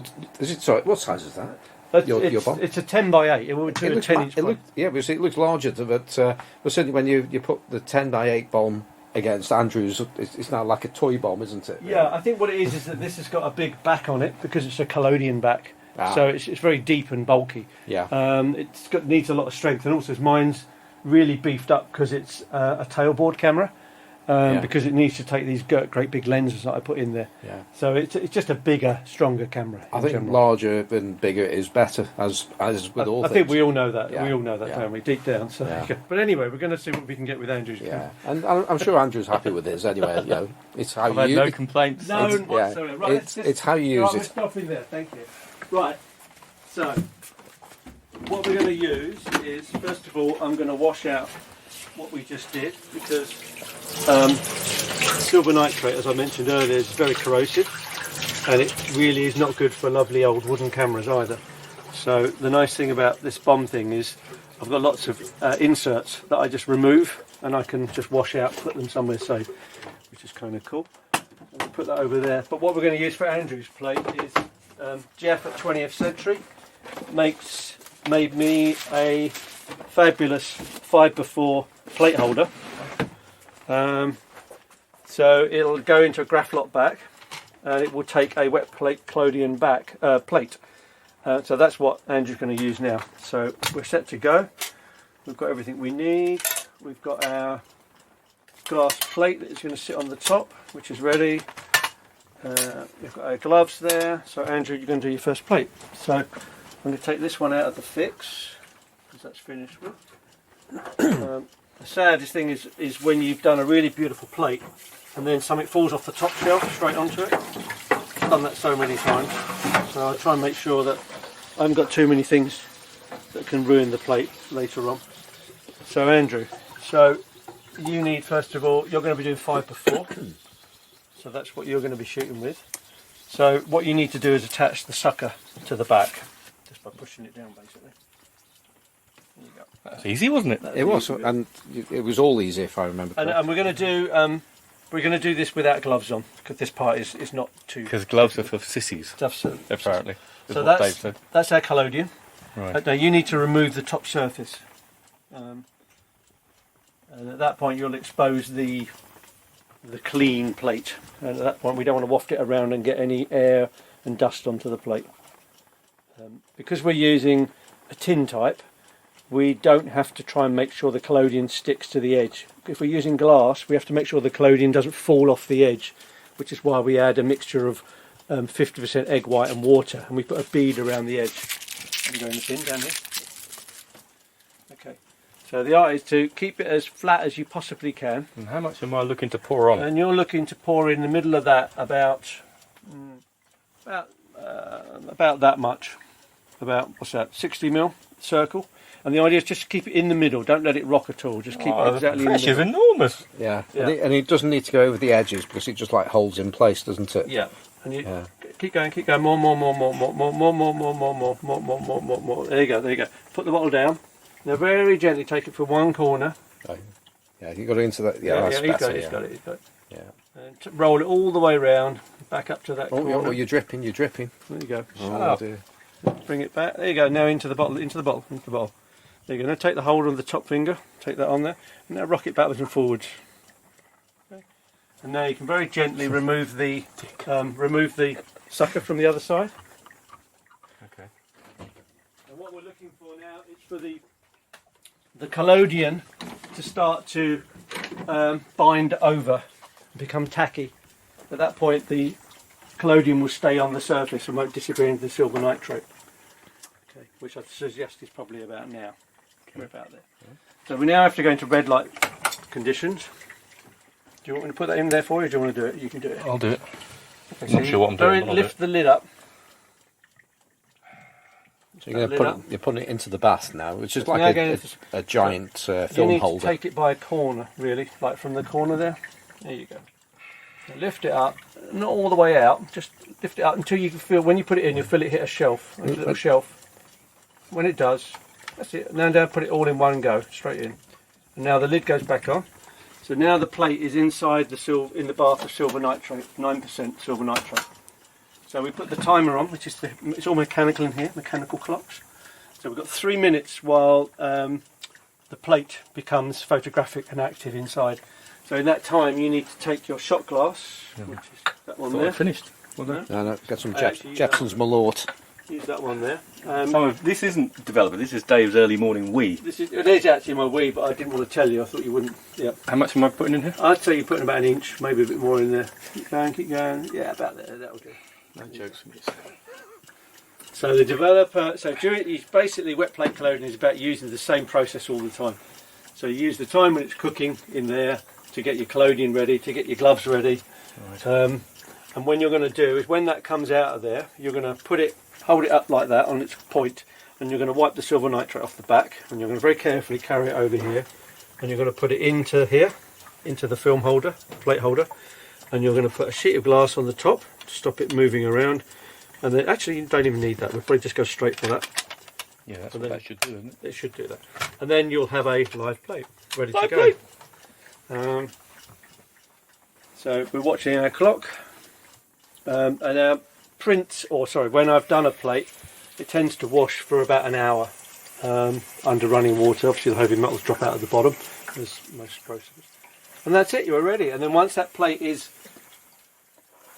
what size is that? Your bomb? It's a 10x8. It would do a 10-inch bomb. Because it looks larger, but certainly when you put the 10x8 bomb against Andrew's, it's now like a toy bomb, isn't it? Yeah, I think what it is that this has got a big back on it because it's a collodion back, so it's very deep and bulky. Yeah. Needs a lot of strength, and also mine's really beefed up because it's a tailboard camera. Because it needs to take these great big lenses that I put in there. Yeah. So it's just a bigger, stronger camera. I think larger and bigger is better, as with all things. I think we all know that. Yeah. We all know that, yeah. don't we? Deep down. So. Yeah. But anyway, we're going to see what we can get with Andrew's camera. And I'm sure Andrew's happy with his anyway. It's how I've had no complaints. No, whatsoever. Right, it's how you use it. Let's stop in there. Thank you. Right. So what we're going to use is, first of all, I'm going to wash out what we just did, because silver nitrate, as I mentioned earlier, is very corrosive, and it really is not good for lovely old wooden cameras either. So the nice thing about this bomb thing is I've got lots of inserts that I just remove, and I can just wash out, put them somewhere safe, which is kind of cool. I'll put that over there. But what we're going to use for Andrew's plate is Jeff at 20th Century made me a fabulous 5x4 plate holder. So it'll go into a graphlot back, and it will take a wet plate collodion back plate. So that's what Andrew's going to use now. So we're set to go. We've got everything we need. We've got our glass plate that is going to sit on the top, which is ready. We've got our gloves there. So Andrew, you're going to do your first plate. So I'm going to take this one out of the fix, because that's finished with. The saddest thing is when you've done a really beautiful plate and then something falls off the top shelf straight onto it. I've done that so many times, so I try and make sure that I haven't got too many things that can ruin the plate later on. So Andrew, you need, first of all, you're going to be doing 5x4, so that's what you're going to be shooting with. So what you need to do is attach the sucker to the back, just by pushing it down basically. That's easy, wasn't it? It was, and it was all easy if I remember correctly. And we're going to do this without gloves on, because this part is not too. Because gloves are for sissies, apparently. So what Dave said. That's our collodion. Right. Now you need to remove the top surface, and at that point you'll expose the clean plate. And at that point we don't want to waft it around and get any air and dust onto the plate. Because we're using a tin type, we don't have to try and make sure the collodion sticks to the edge. If we're using glass, we have to make sure the collodion doesn't fall off the edge, which is why we add a mixture of 50% egg white and water, and we put a bead around the edge. I'm going the pin down here. Okay. So the art is to keep it as flat as you possibly can. And how much am I looking to pour on? And you're looking to pour in the middle of that about that much. About, what's that, 60mm circle. And the idea is just to keep it in the middle. Don't let it rock at all. Just keep it exactly in the middle. The pressure's enormous. Yeah. And it doesn't need to go over the edges, because it just like holds in place, doesn't it? Yeah. And you keep going. More. There you go. Put the bottle down. Now very gently take it from one corner. Oh, yeah, you got it into that. Yeah, that's better. He's got it. Yeah. And roll it all the way round, back up to that corner. Oh, you're dripping. There you go. Oh, dear. Bring it back. There you go. Now into the bottle. There you go. Now take the holder of the top finger. Take that on there. And now rock it backwards and forwards. Okay. And now you can very gently remove the sucker from the other side. Okay. And what we're looking for now is for the collodion to start to bind over and become tacky. At that point, the collodion will stay on the surface and won't disappear into the silver nitrate. Okay, which I suggest is probably about now. We're about there. So we now have to go into red light conditions. Do you want me to put that in there for you, or do you want to do it? You can do it. I'll do it. Okay, Not sure what I'm doing. Lift the lid up. So you're putting it into the bath now, which is like a giant film holder. You need to take it by a corner, really, like from the corner there. There you go. So lift it up, not all the way out, just lift it up until you can feel, when you put it in, you'll feel it hit a shelf, a little shelf. When it does, that's it. Now down, put it all in one go, straight in. And now the lid goes back on. So now the plate is inside in the bath of silver nitrate, 9% silver nitrate. So we put the timer on, which is it's all mechanical in here, mechanical clocks. So we've got 3 minutes while the plate becomes photographic and active inside. So in that time, you need to take your shot glass, which is that one there. Finished. Well done. No, got some Jepson's Malort. Use that one there. This isn't developer. This is Dave's early morning wee. It is actually my wee, but I didn't want to tell you. I thought you wouldn't. Yeah. How much am I putting in here? I'd say you're putting about an inch, maybe a bit more in there. Keep going, keep going. Yeah, about there. That'll do. No jokes. So the developer, basically wet plate colloding is about using the same process all the time. So you use the time when it's cooking in there to get your collodion ready, to get your gloves ready. Right. And when you're going to do is when that comes out of there, you're going to hold it up like that on its point, and you're going to wipe the silver nitrate off the back, and you're going to very carefully carry it over here, and you're going to put it into here, into the film holder, plate holder, and you're going to put a sheet of glass on the top to stop it moving around. And then actually you don't even need that, we'll probably just go straight for that. Yeah, that's what that should do, isn't it? It should do that. And then you'll have a live plate ready to go. Plate. So we're watching our clock, and our when I've done a plate, it tends to wash for about an hour under running water. Obviously the heavy metals drop out at the bottom, as most processes. And that's it, you're ready. And then once that plate is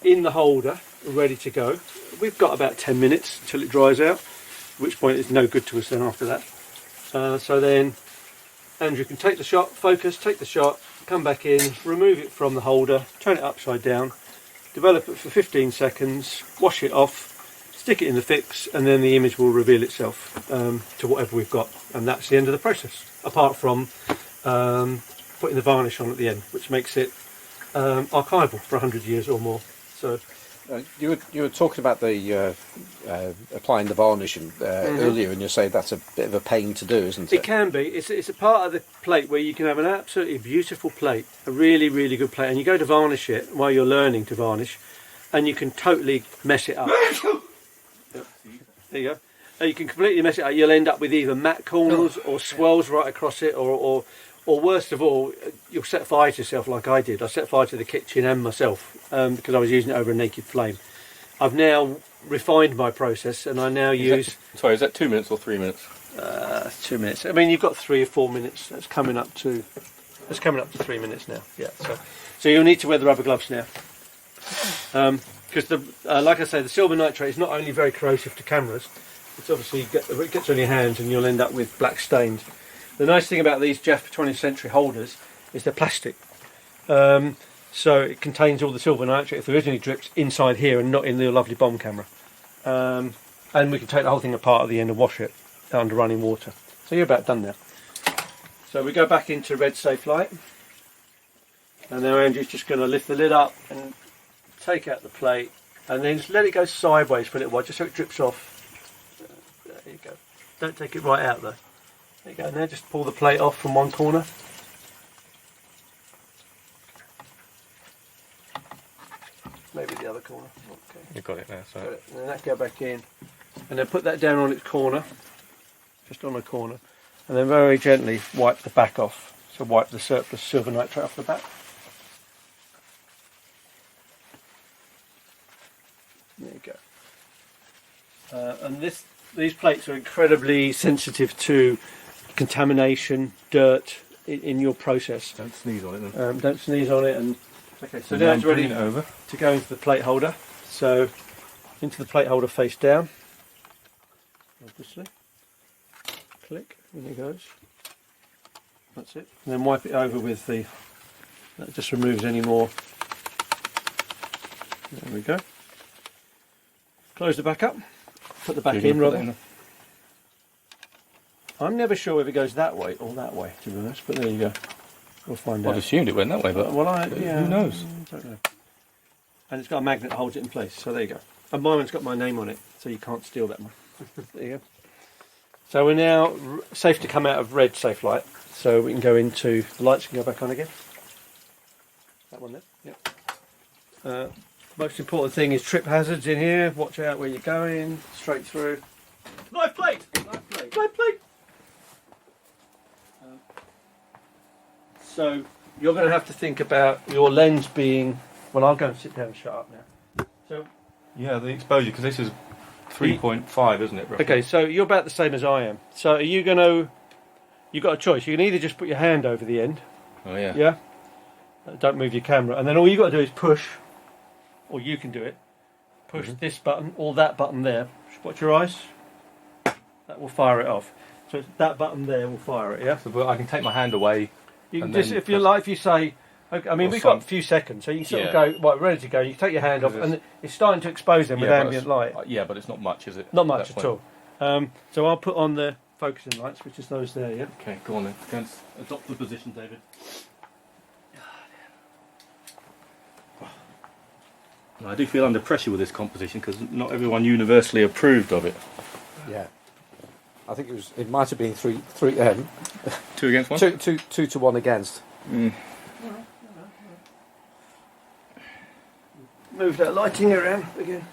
in the holder, ready to go, we've got about 10 minutes until it dries out, at which point it's no good to us then after that. So then Andrew can take the shot, focus, take the shot, come back in, remove it from the holder, turn it upside down, develop it for 15 seconds, wash it off, stick it in the fix, and then the image will reveal itself to whatever we've got. And that's the end of the process, apart from putting the varnish on at the end, which makes it archival for 100 years or more. So you were talking about the applying the varnish earlier, and you say that's a bit of a pain to do, isn't it? It can be. It's a part of the plate where you can have an absolutely beautiful plate, a really, really good plate, and you go to varnish it while you're learning to varnish, and you can totally mess it up. There you go. You can completely mess it up. You'll end up with either matte corners or swirls right across it, or worst of all, you'll set fire to yourself like I did. I set fire to the kitchen and myself because I was using it over a naked flame. I've now refined my process, and I now use... Sorry, is that 2 minutes or 3 minutes? 2 minutes. I mean, you've got 3 or 4 minutes. That's coming up to 3 minutes now. Yeah. So you'll need to wear the rubber gloves now, because like I say, the silver nitrate is not only very corrosive to cameras. It's obviously it gets on your hands, and you'll end up with black stains. The nice thing about these Jeff 20th century holders is they're plastic. So it contains all the silver nitrate, if there is any drips, inside here and not in the lovely bomb camera. And we can take the whole thing apart at the end and wash it under running water. So you're about done now. So we go back into red safe light. And now Andrew's just going to lift the lid up and take out the plate. And then just let it go sideways for a little while, just so it drips off. There you go. Don't take it right out though. There you go. Now just pull the plate off from one corner. Maybe the other corner. Okay. You've got it now. So. Got it. And then that go back in, and then put that down on its corner, just on the corner, and then very gently wipe the back off. So wipe the surplus silver nitrate off the back. There you go. And these plates are incredibly sensitive to contamination, dirt in your process. Don't sneeze on it then. Don't sneeze on it. And okay, so now it's ready to go into the plate holder. So into the plate holder face down, obviously. Click, and it goes. That's it. And then wipe it over with that just removes any more. There we go. Close the back up. Put the back in rather. I'm never sure if it goes that way or that way, to be honest, but there you go. We'll find out. I'd assumed it went that way, but who knows? I don't know. and it's got a magnet that holds it in place. So there you go. And my one's got my name on it, so you can't steal that one. There you go. So we're now safe to come out of red safe light, so we can go into the lights can go back on again. That one there. Yep. Most important thing is trip hazards in here. Watch out where you're going. Straight through. Live plate. Live plate. Live plate. So you're going to have to think about your lens being. Well, I'll go and sit down and shut up now. So. Yeah, the exposure, because this is 3.5, isn't it? Roughly? Okay, so you're about the same as I am. So are you going to... You've got a choice. You can either just put your hand over the end. Oh, yeah. Yeah? Don't move your camera. And then all you've got to do is push, or you can do it. Push this button or that button there. Just watch your eyes. That will fire it off. So it's that button there will fire it, yeah? So, but I can take my hand away. You can just, if you like, if you say... Okay, I mean, we've got a few seconds, so you sort of go, right, ready to go. You take your hand off, and it's starting to expose them with ambient light. Yeah, but it's not much, is it? Not much at all. So I'll put on the focusing lights, which is those there, yeah? Okay, go on then. Go and adopt the position, David. I do feel under pressure with this composition, because not everyone universally approved of it. Yeah. I think it might have been 3 2 against 1? 2 to 1 against. Move that lighting around again.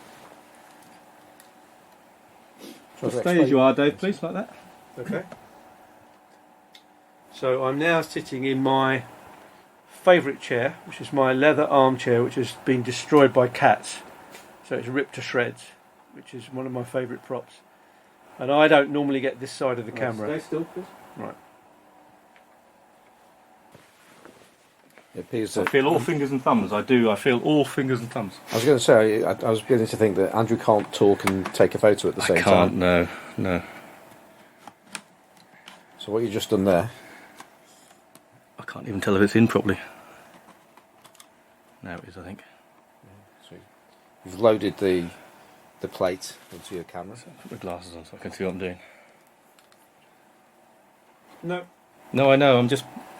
Stay as you are, Dave, please, like that. Okay. So I'm now sitting in my favourite chair, which is my leather armchair, which has been destroyed by cats. So it's ripped to shreds, which is one of my favourite props. And I don't normally get this side of the camera. Stay still, please. Right. It appears I feel all fingers and thumbs. I do. I feel all fingers and thumbs. I was going to say, I was beginning to think that Andrew can't talk and take a photo at the same time. No. So what you've just done there? I can't even tell if it's in properly. Now it is, I think. So you've loaded the plate into your camera. Put my glasses on so I can see what I'm doing. No, I know.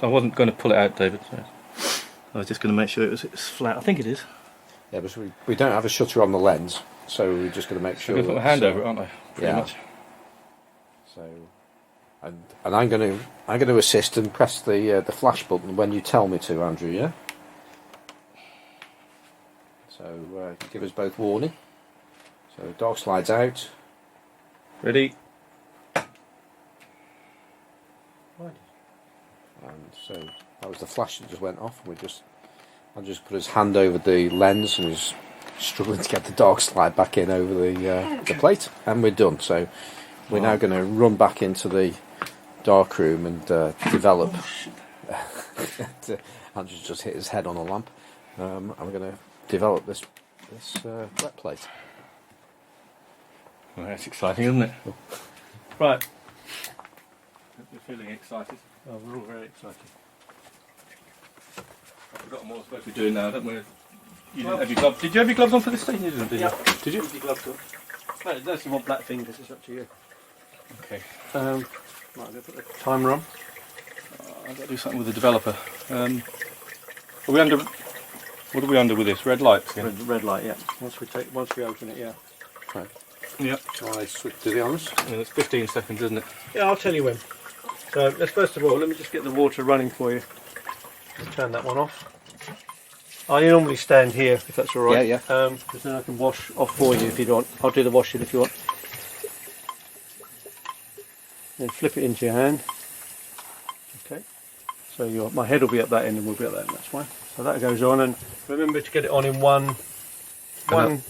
I wasn't going to pull it out, David. So I was just going to make sure it was flat. I think it is. Yeah, but we don't have a shutter on the lens, so we're just going to make sure. I'm going to put my hand over it, aren't I? Pretty much. So, and I'm going to assist and press the flash button when you tell me to, Andrew. Yeah. So give us both warning. So dark slides out. Ready? And so that was the flash that just went off. I just put his hand over the lens and he's struggling to get the dark slide back in over the plate, and we're done. So we're now going to run back into the dark room and develop. Andrew's just hit his head on a lamp. I'm going to develop this wet plate. Well, that's exciting, isn't it? Right. You're feeling excited. Oh, we're all very excited. I've forgotten what I was supposed to be doing now, don't we? You didn't have your gloves. Did you have your gloves on for this thing? You didn't, did you? Yeah. Did you? Keep your gloves on. No, unless you want black fingers, it's up to you. Okay. Right, I'm going to put the timer on. I've got to do something with the developer. Are we under? What are we under with this? Red lights? Yeah. Red light, yeah. Once we open it, yeah. Right. Yeah. Shall I switch to the honest? Yeah, it's 15 seconds, isn't it? Yeah, I'll tell you when. So let's first of all, let me just get the water running for you. Turn that one off. I normally stand here if that's all right. Yeah. Because then I can wash off for you if you want. I'll do the washing if you want. Then flip it into your hand. Okay. So my head will be at that end and we'll be at that end. That's fine. So that goes on, and remember to get it on in one go.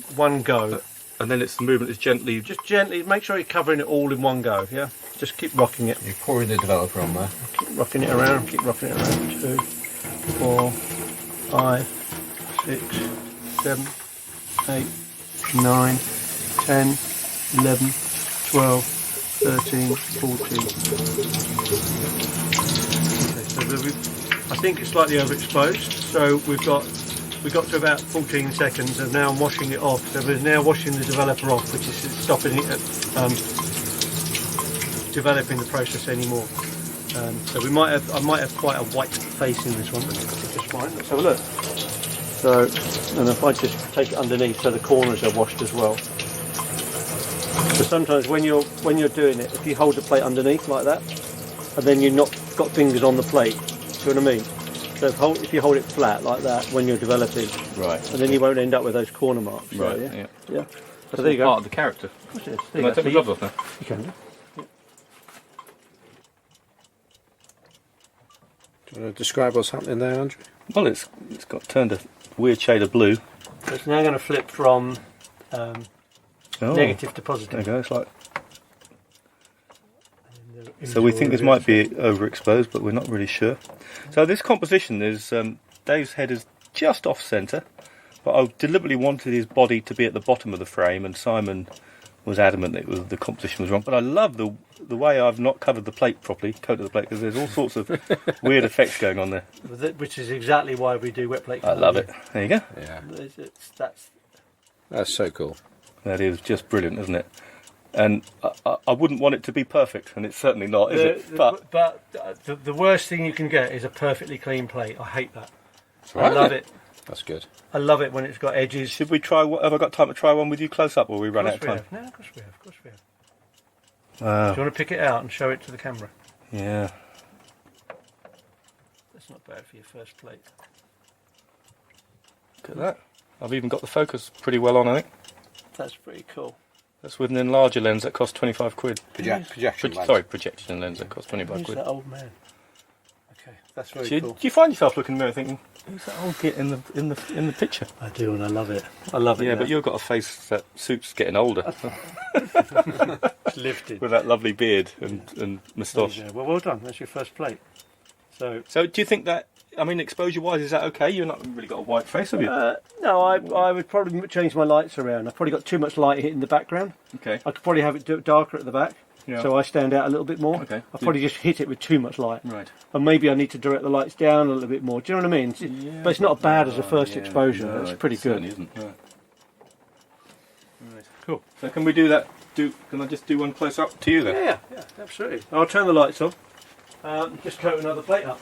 And then the movement is gently. Just gently. Make sure you're covering it all in one go. Yeah. Just keep rocking it. You're pouring the developer on there. Keep rocking it around. Keep rocking it around. 2, 4, 5, 6, 7, 8, 9, 10, 11, 12, 13, 14. Okay, so I think it's slightly overexposed. So we got to about 14 seconds, and now I'm washing it off. So we're now washing the developer off, which is stopping it developing the process anymore. So I might have quite a white face in this one, but it's just fine. Let's have a look. So, and if I just take it underneath, so the corners are washed as well. So sometimes when you're doing it, if you hold the plate underneath like that, and then you've not got fingers on the plate, do you know what I mean? So if you hold it flat like that when you're developing, Right. and then you won't end up with those corner marks. Right. So, yeah. Yeah. So there you go. Part of the character. Of course it is. There Can you I go. take my gloves off now? You can do. Do you want to describe what's happening there, Andrew? Well, it's got turned a weird shade of blue. So it's now going to flip from negative to positive. There you go. It's like. So we think this might be overexposed, but we're not really sure. So this composition is Dave's head is just off centre, but I deliberately wanted his body to be at the bottom of the frame, and Simon was adamant that the composition was wrong. But I love the way I've not covered the plate properly, coated the plate, because there's all sorts of weird effects going on there. Which is exactly why we do wet plate. I love it. There you go. Yeah. That's so cool. That is just brilliant, isn't it? And I wouldn't want it to be perfect, and it's certainly not, is it? But the worst thing you can get is a perfectly clean plate. I hate that. Right. I love it. That's good. I love it when it's got edges. Should we try? Have I got time to try one with you close up, or we run out of time? No, of course we have. Of course we have. Wow. Do you want to pick it out and show it to the camera? Yeah. That's not bad for your first plate. Look at that. I've even got the focus pretty well on, I think. That's pretty cool. That's with an enlarger lens that costs 25 quid. Projection lens. Sorry, projection lens that costs 25 Who's quid. that old man? Okay, that's very Do cool. you find yourself looking in the mirror thinking, who's that old git in the picture? I do, and I love it. I love it. Yeah, but you've got a face that suits getting older It's lifted. with that lovely beard and moustache. Yeah, well done. That's your first plate. So Do you think that? I mean, exposure-wise, is that okay? You've not really got a white face, have you? no, I would probably change my lights around. I've probably got too much light hitting the background. Okay. I could probably have it darker at the back, so I stand out a little bit more. Okay. I probably just hit it with too much light. Right. And maybe I need to direct the lights down a little bit more. Do you know what I mean? But it's not bad as a first exposure. No, it's pretty it good. certainly isn't. Right. Cool. So can we do that? Can I just do one close up to you then? Yeah, absolutely. I'll turn the lights off. Just coat another plate up.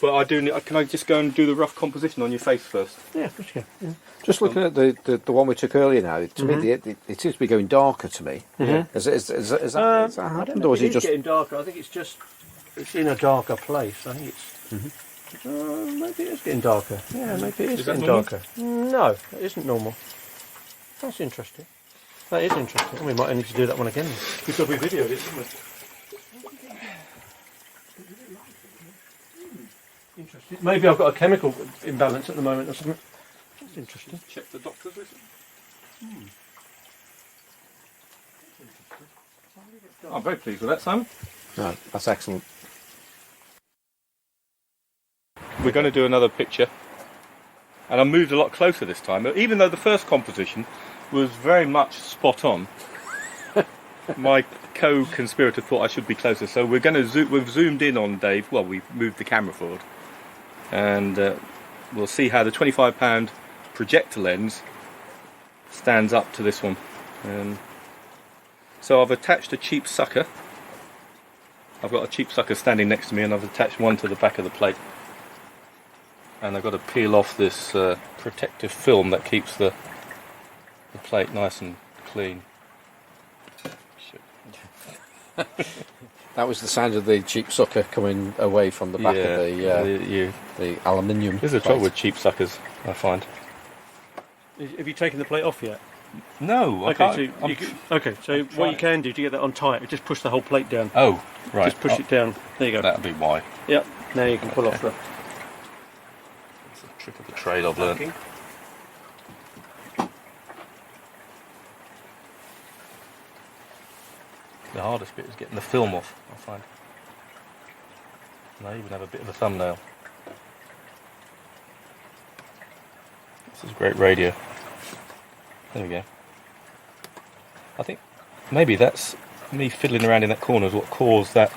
But I do. Can I just go and do the rough composition on your face first? Yeah, of course you can. Yeah. Just looking at the one we took earlier now, to me it seems to be going darker to me. Mm-hmm. Is that happened, or is it just getting darker? I think it's in a darker place. I think it's maybe it is getting darker. Yeah, maybe it is that getting normal? darker. No, it isn't normal. That's interesting. That is interesting. We might need to do that one again. Because we videoed it, didn't we? Interesting. Maybe I've got a chemical imbalance at the moment or something. That's interesting. Check the doctor's list. I'm very pleased with that, Simon. no? That's excellent. We're going to do another picture, and I moved a lot closer this time. Even though the first composition was very much spot on, my co-conspirator thought I should be closer. So we're going to we've zoomed in on Dave. Well, we've moved the camera forward, and we'll see how the £25 projector lens stands up to this one. So I've attached a cheap sucker. I've got a cheap sucker standing next to me, and I've attached one to the back of the plate. And I've got to peel off this protective film that keeps the plate nice and clean. That was the sound of the cheap sucker coming away from the back of the aluminium. There's a trouble with cheap suckers, I find. Have you taken the plate off yet? No, I can't. So what you can do to get that on tight, just push the whole plate down. Oh, right. Just push it down. There you go. That'd be why. Yep. Now you can pull off the. It's a trick of the trade I've learned. The hardest bit is getting the film off, I find. And I even have a bit of a thumbnail. This is great radio. There we go. I think maybe that's me fiddling around in that corner is what caused that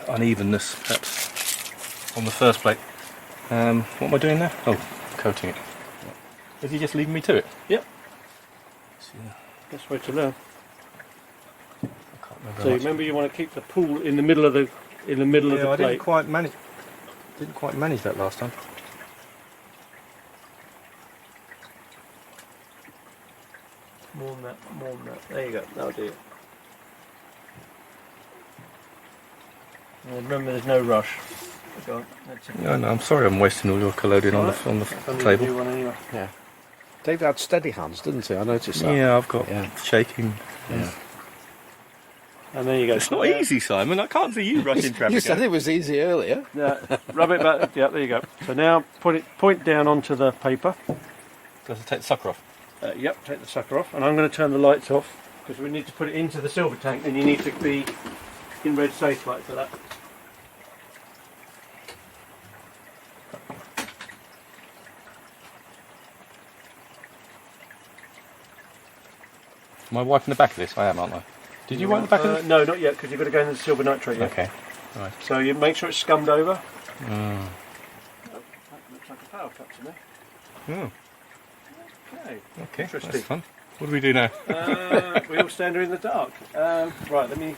unevenness, perhaps, on the first plate. What am I doing now? Oh, coating it. Is he just leaving me to it? Yep. Best way to learn. I can't remember So remember, you want to keep the pool in the middle of in the middle of the I plate. didn't quite manage that last time. More than that, more than that. There you go, that'll do it. Well, remember, there's no rush. Go on, that's it. No, I'm sorry I'm wasting all your collodion on the I'll table. do one anyway. Yeah. Dave had steady hands, didn't he? I noticed that. Yeah, I've got Yeah. shaking. Yeah. And there you go. It's not easy, Simon. I can't see you rushing traffic. You said it was easy earlier. Yeah, rub it back. Yeah, there you go. So now point down onto the paper. Does it take the sucker off? Yep, take the sucker off. And I'm going to turn the lights off because we need to put it into the silver tank, and you need to be in red safe light for that. Am I wiping the back of this? I am, aren't I? Did you wipe the back of this? No, not yet, because you've got to go into the silver nitrate yet. Okay. Right. So you make sure it's scummed over. Oh. That looks like a power cut to me. Oh. Okay. Okay. That's fun. What do we do now? We all stand here in the dark. Right, let me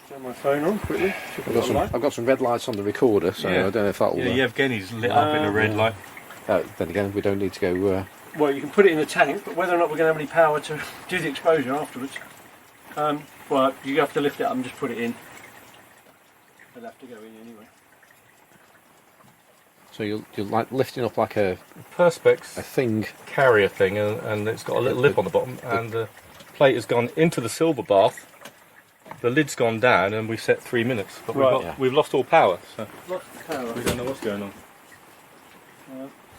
turn my phone on quickly. I've got some red lights on the recorder, so Yeah. I don't know if that'll. Yeah, Yevgeni's lit up in a red light. Then again, we don't need to go. Well, you can put it in the tank, but whether or not we're going to have any power to do the exposure afterwards, well, you have to lift it up and just put it in. They'll have to go in anyway. So you're like lifting up like a Perspex thing. carrier thing, and it's got a little lip on the bottom, and the plate has gone into the silver bath. The lid's gone down, and we set 3 minutes, but we've lost all power, so Lost the power. we don't know what's going on.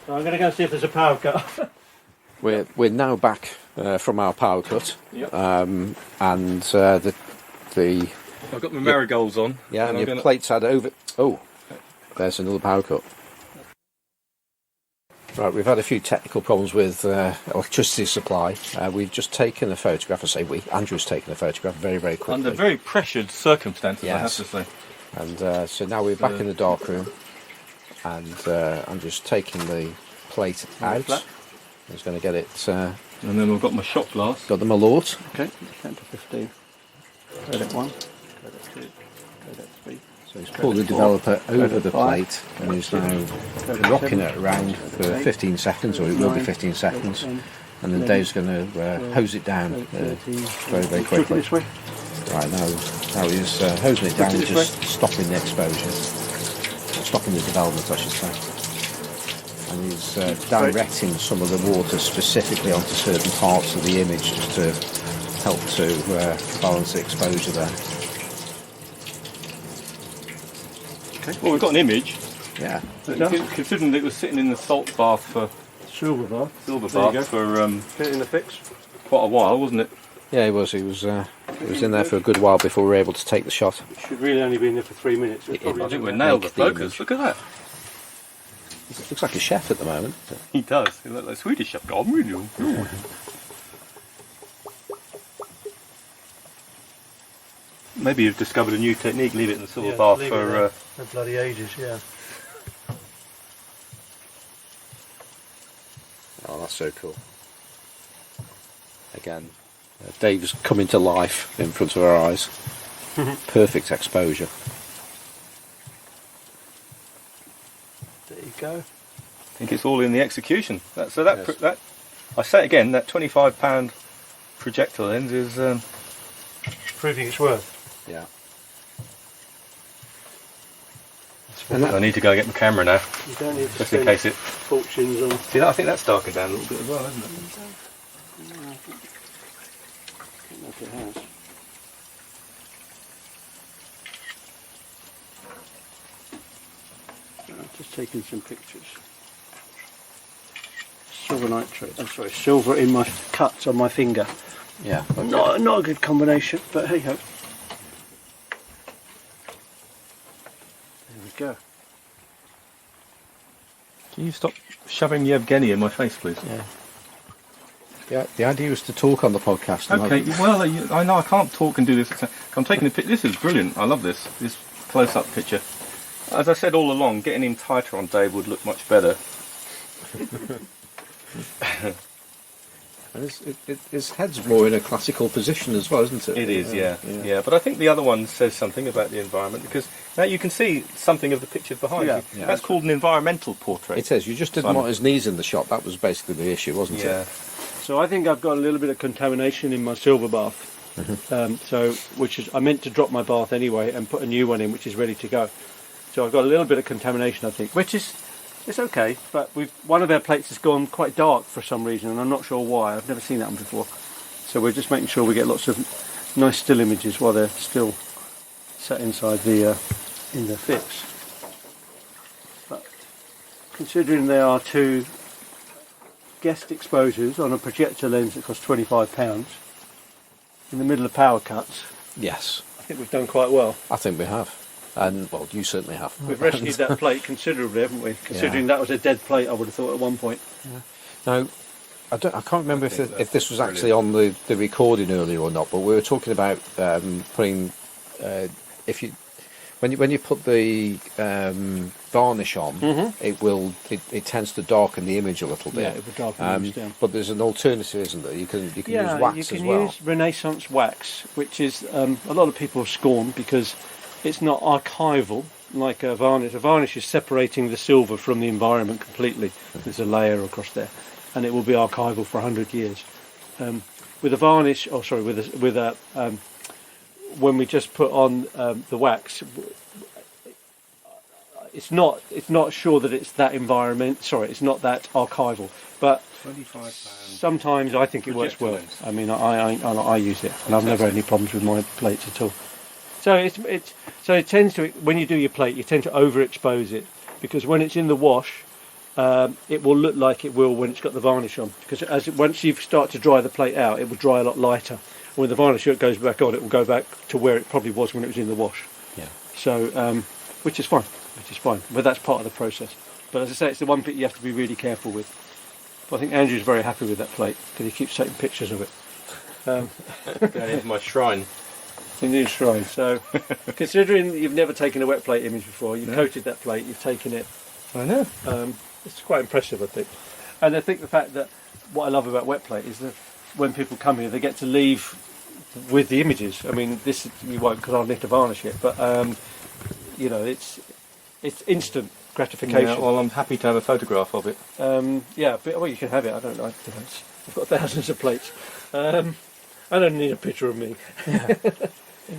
So I'm going to go and see if there's a power cut. We're now back from our power cut, Yep. and the I've got my marigolds on. yeah, and I'm your plates had over. Oh, there's another power cut. Right, we've had a few technical problems with electricity supply. We've just taken a photograph. I say we. Andrew's taken a photograph very, very quickly. Under very pressured circumstances, I have Yes. to say. And so now we're back in the darkroom, and I'm just taking the plate out. flat. I was going to get it. And then we've got my shot glass. Got the Malort. Okay, 10 to 15. Credit 1, credit 2, credit 3. So he's pulled the developer over the plate and he's now rocking it around for 15 seconds, or it will be 15 seconds. And then Dave's going to hose it down very, very quickly. This way. Right, now he's hosing it down and just stopping the exposure. Stopping the development, I should say. And he's directing some of the water specifically onto certain parts of the image just to help to balance the exposure there. Okay. Well, we've got an image. Yeah. Considering that it was sitting in the salt bath for Silver bar. silver There you bath go. for Get it in the fix. quite a while, wasn't it? Yeah, he was. He was in there for a good while before we were able to take the shot. It should really only be in there for 3 minutes. It's probably I think we Make nailed the the focus. image. Look at that. He looks like a chef at the moment. He does. He looks like a Swedish chef. Oh, really? Maybe you've discovered a new technique. Leave it in the silver bath leave it for. there for bloody ages, yeah. Oh, that's so cool. Again, Dave's coming to life in front of our eyes. Perfect exposure. There you go. I think it's all in the execution. That I say it again. That £25 projector lens is. Proving its worth. Yeah. I need to go get my camera now, You don't need to just in spend case it. fortunes on. See that? I think that's darkened down a little bit as well, isn't it? I think it has. Just taking some pictures. Silver nitrate. I'm sorry, silver in my cuts on my finger. Yeah. Not a good combination, but hey ho. There we go. Can you stop shoving Yevgeni in my face, please? Yeah. Yeah. The idea was to talk on the podcast. and Okay, well, I know I can't talk and do this. I'm taking a picture. This is brilliant. I love this close-up picture. As I said all along, getting him tighter on Dave would look much better. And his head's more in a classical position as well, isn't it? It is, yeah. But I think the other one says something about the environment, because now you can see something of the pictures behind you. Yeah. That's called an environmental portrait. It is. You just didn't want his knees in the shot. That was basically the issue, wasn't it? So I think I've got a little bit of contamination in my silver bath. Which is, I meant to drop my bath anyway and put a new one in, which is ready to go. So I've got a little bit of contamination, I think, which is, it's okay. But one of our plates has gone quite dark for some reason, and I'm not sure why. I've never seen that one before. So we're just making sure we get lots of nice still images while they're still set inside in the fix. But considering they are two guest exposures on a projector lens that costs £25 in the middle of power cuts, Yes. I think we've done quite well. I think we have. And, well, you certainly have. We've rescued that plate considerably, haven't we? Considering that was a dead plate, I would have thought at one point. Yeah. Now, I can't remember if this was actually on the recording earlier or not, but we were talking about putting, when you put the varnish on, it tends to darken the image a little bit. Yeah, it would darken the image down. But there's an alternative, isn't there? You can use wax as well. You can use Renaissance wax, which is a lot of people scorn because it's not archival like a varnish. A varnish is separating the silver from the environment completely. There's a layer across there, and it will be archival for 100 years. With a varnish, when we just put on the wax, it's not sure that it's that environment. Sorry, it's not that archival. But £25. sometimes I think it works well. I mean, I use it, and I've never had any problems with my plates at all. So it tends to, when you do your plate, you tend to overexpose it, because when it's in the wash, it will look like it will when it's got the varnish on, because once you start to dry the plate out, it will dry a lot lighter. When the varnish goes back on, it will go back to where it probably was when it was in the wash. Yeah. So, which is fine. But that's part of the process. But as I say, it's the one bit you have to be really careful with. But I think Andrew's very happy with that plate because he keeps taking pictures of it. Going into my shrine. In his shrine. So, considering you've never taken a wet plate image before, you've coated that plate, you've taken it. I know. It's quite impressive, I think. And I think the fact that what I love about wet plate is that when people come here, they get to leave with the images. I mean, this you won't because I'll need to varnish it, but it's instant gratification. Yeah, well, I'm happy to have a photograph of it. You can have it. I don't know. I've got thousands of plates. I don't need a picture of me. Yeah.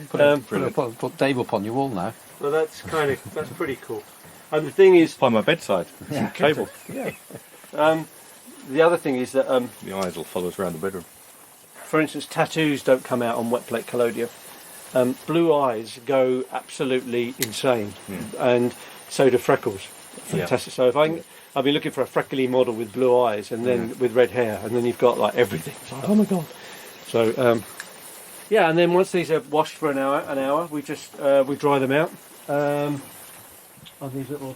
Put Dave up on your wall now. Well, that's pretty cool. And the thing is, By my bedside. Yeah. Cable. Yeah. the other thing is that The eyes will follow us around the bedroom. for instance, tattoos don't come out on wet plate collodion. Blue eyes go absolutely insane, and so do freckles. Fantastic. So if I've been looking for a freckly model with blue eyes and then with red hair, and then you've got like everything. It's like, oh my god. So and then once these are washed for an hour, we just we dry them out on these little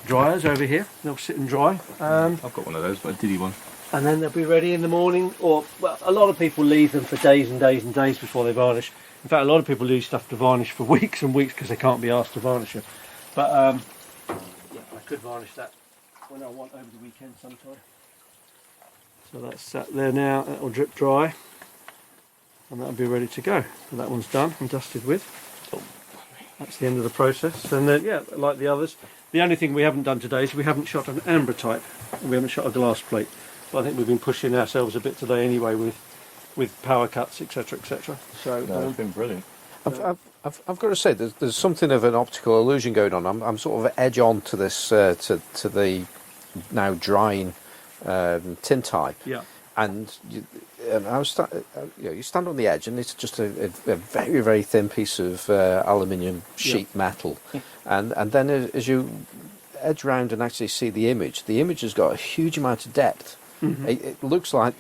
dryers over here. They'll sit and dry. I've got one of those, but a diddy one. And then they'll be ready in the morning, or a lot of people leave them for days and days and days before they varnish. In fact, a lot of people leave stuff to varnish for weeks and weeks because they can't be asked to varnish it. But I could varnish that when I want over the weekend sometime. So that's sat there now, that'll drip dry, and that'll be ready to go. So that one's done and dusted with. That's the end of the process. And then, like the others, the only thing we haven't done today is we haven't shot an amber type, and we haven't shot a glass plate. But I think we've been pushing ourselves a bit today anyway with power cuts, etc., etc. So It's been brilliant. I've got to say, there's something of an optical illusion going on. I'm sort of edge on to this to the now drying tintype. Yeah. And you stand on the edge, and it's just a very, very thin piece of aluminium sheet metal, and then as you edge round and actually see the image has got a huge amount of depth. Mm-hmm. It looks like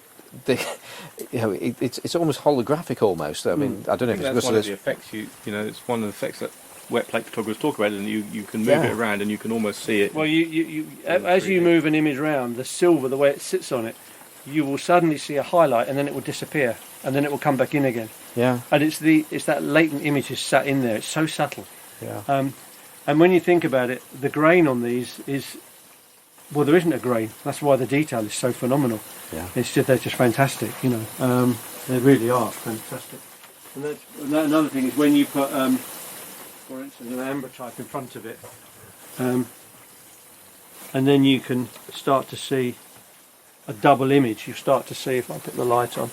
it's almost holographic almost. I mean, I don't know if it's that's one of the effects. It's one of the effects that wet plate photographers talk about, and you can move it around and you can almost see it. Well, you as you move an image around, the silver, the way it sits on it, you will suddenly see a highlight, and then it will disappear, and then it will come back in again. Yeah. And it's that latent image is sat in there. It's so subtle. Yeah. And when you think about it, the grain on these is well, there isn't a grain. That's why the detail is so phenomenal. Yeah. They're just fantastic, you know. They really are fantastic. And another thing is when you put, for instance, an amber type in front of it, and then you can start to see a double image. You start to see, if I put the light on,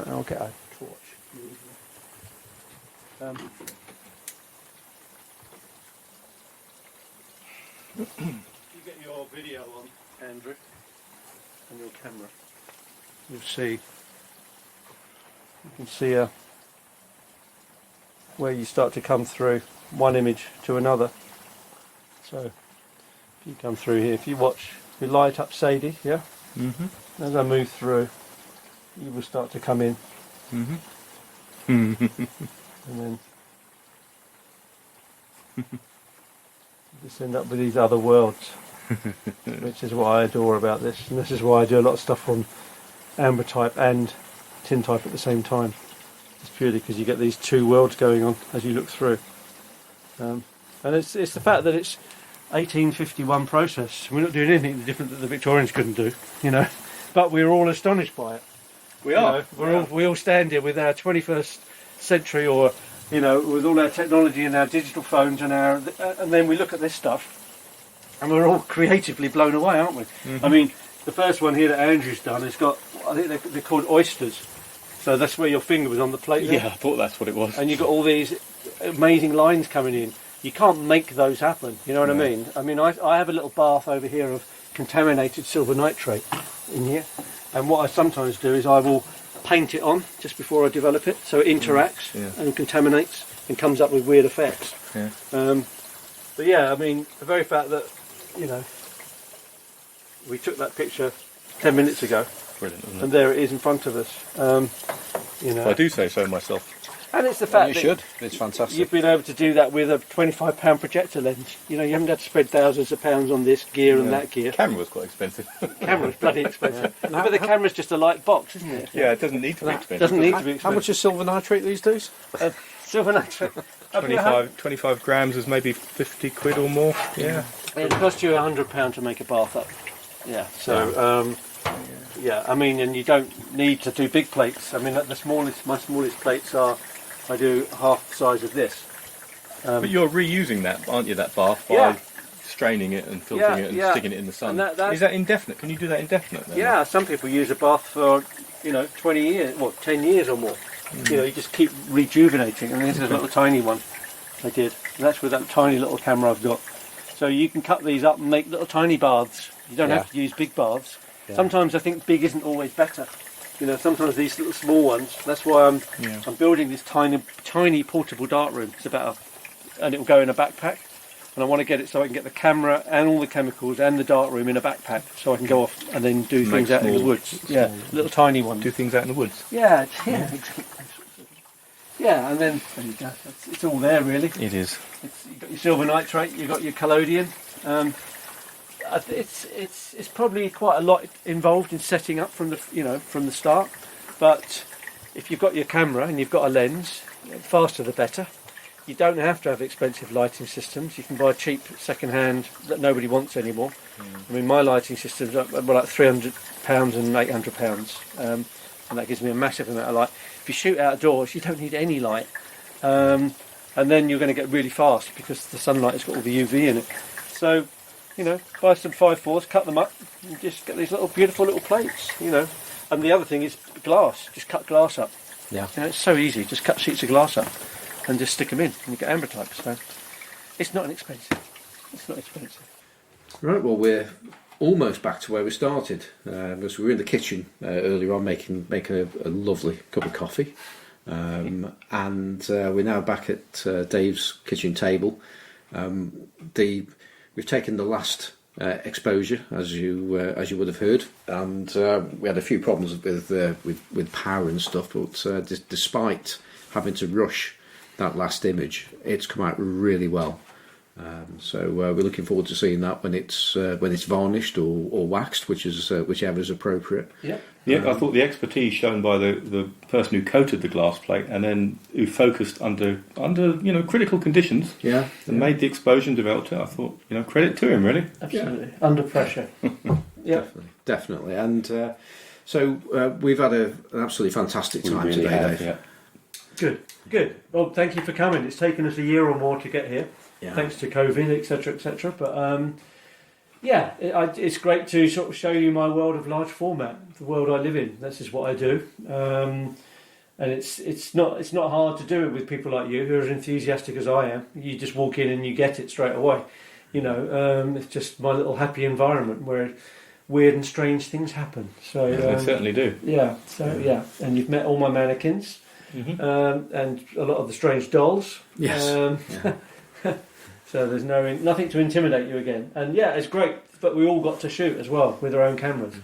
I'll get a torch. You get your video on, Andrew, and your camera. You'll see. You can see where you start to come through one image to another. So if you come through here, if you watch, you light up Sadie, yeah. Mm-hmm. As I move through, you will start to come in. Mm-hmm. And then you just end up with these other worlds, which is what I adore about this. And this is why I do a lot of stuff on amber type and tintype at the same time. It's purely because you get these two worlds going on as you look through. And it's the fact that it's 1851 process. We're not doing anything different that the Victorians couldn't do, you know. But we're all astonished by it. We are. We all stand here with our 21st century, or you know, with all our technology and our digital phones and and then we look at this stuff, and we're all creatively blown away, aren't we? Mm-hmm. I mean, the first one here that Andrew's done has got, I think they're called oysters. So that's where your finger was on the plate there. Yeah, I thought that's what it was. And you've got all these amazing lines coming in. You can't make those happen, you know what I mean? I mean, I have a little bath over here of contaminated silver nitrate in here. And what I sometimes do is I will paint it on just before I develop it, so it interacts and contaminates and comes up with weird effects. Yeah. But yeah, I mean, the very fact that, you know, we took that picture 10 minutes ago. Brilliant, isn't it? And there it is in front of us. You know. If I do say so myself. And it's the fact you should. It's fantastic. You've been able to do that with a £25 projector lens. You know, you haven't had to spend thousands of pounds on this gear and that gear. The camera was quite expensive. Camera's bloody expensive. But the camera's just a light box, isn't it? Yeah, it doesn't need to be expensive. Doesn't need to be expensive. How much is silver nitrate these days? Silver nitrate. 25 grams is maybe 50 quid or more. Yeah. It costs you £100 to make a bath up. Yeah. So, yeah. I mean, and you don't need to do big plates. I mean, my smallest plates are, I do half the size of this. But you're reusing that, aren't you? That bath by straining it and filtering it and sticking it in the sun. Is that indefinite? Can you do that indefinite? Then? Yeah. Some people use a bath for 20 years, 10 years or more. You know, you just keep rejuvenating. And this is a little tiny one I did. And that's with that tiny little camera I've got. So you can cut these up and make little tiny baths. You don't have to use big baths. Yeah. Sometimes I think big isn't always better. You know, sometimes these little small ones. That's why I'm building this tiny portable darkroom. It's and it will go in a backpack. And I want to get it so I can get the camera and all the chemicals and the darkroom in a backpack, so I can go off and then do things out in the woods. Yeah, little tiny ones. Do things out in the woods. Yeah. Yeah, and then there you go. It's all there really. It is. You've got your silver nitrate. You've got your collodion. It's probably quite a lot involved in setting up from the start. But if you've got your camera and you've got a lens, the faster the better. You don't have to have expensive lighting systems. You can buy cheap second-hand that nobody wants anymore. I mean, my lighting systems are like £300 and £800, and that gives me a massive amount of light. If you shoot outdoors, you don't need any light, and then you're going to get really fast because the sunlight has got all the UV in it. So, buy some 5/4s, cut them up, and just get these beautiful little plates. And the other thing is glass. Just cut glass up. Yeah. It's so easy. Just cut sheets of glass up and just stick them in, and you get amber type. So it's not inexpensive. It's not expensive. Right, well, we're almost back to where we started, because we were in the kitchen earlier on making a lovely cup of coffee, and we're now back at Dave's kitchen table. We've taken the last exposure, as you would have heard, and we had a few problems with power and stuff, but despite having to rush that last image, it's come out really well. So we're looking forward to seeing that when it's varnished or waxed, whichever is appropriate. Yeah. Yeah, I thought the expertise shown by the person who coated the glass plate and then who focused under critical conditions and made the exposure and developed it. I thought, credit to him, really. Absolutely. Under pressure. Yeah. Definitely. And so we've had an absolutely fantastic time really today, have, Dave. yeah. Good. Well, thank you for coming. It's taken us a year or more to get here, thanks to COVID, etc., etc. But it's great to sort of show you my world of large format, the world I live in. This is what I do, and it's not hard to do it with people like you who are as enthusiastic as I am. You just walk in and you get it straight away. It's just my little happy environment where weird and strange things happen. So They certainly do. Yeah. So and you've met all my mannequins. Mm-hmm. And a lot of the strange dolls. Yes. So there's nothing to intimidate you again. And it's great. But we all got to shoot as well with our own cameras,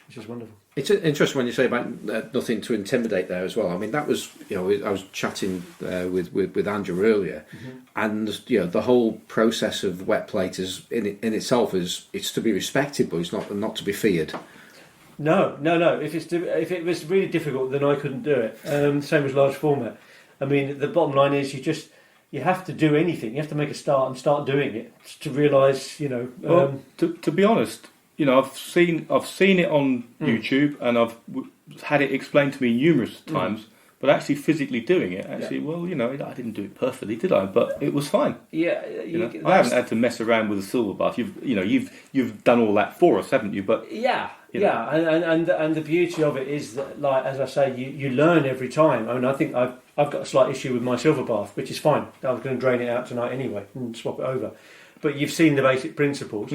which is wonderful. It's interesting when you say about nothing to intimidate there as well. I mean, that was, I was chatting with Andrew earlier, and the whole process of wet plate is in itself it's to be respected, but it's not to be feared. No. If it was really difficult, then I couldn't do it. Same as large format. I mean, the bottom line is you have to do anything. You have to make a start and start doing it to realise. To be honest, I've seen it on YouTube and I've had it explained to me numerous times. But actually physically doing it, I didn't do it perfectly, did I? But it was fine. Yeah, I haven't had to mess around with a silver bath. You've done all that for us, haven't you? But and the beauty of it is that, like as I say, you learn every time. I mean, I think I've got a slight issue with my silver bath, which is fine. I was going to drain it out tonight anyway and swap it over. But you've seen the basic principles,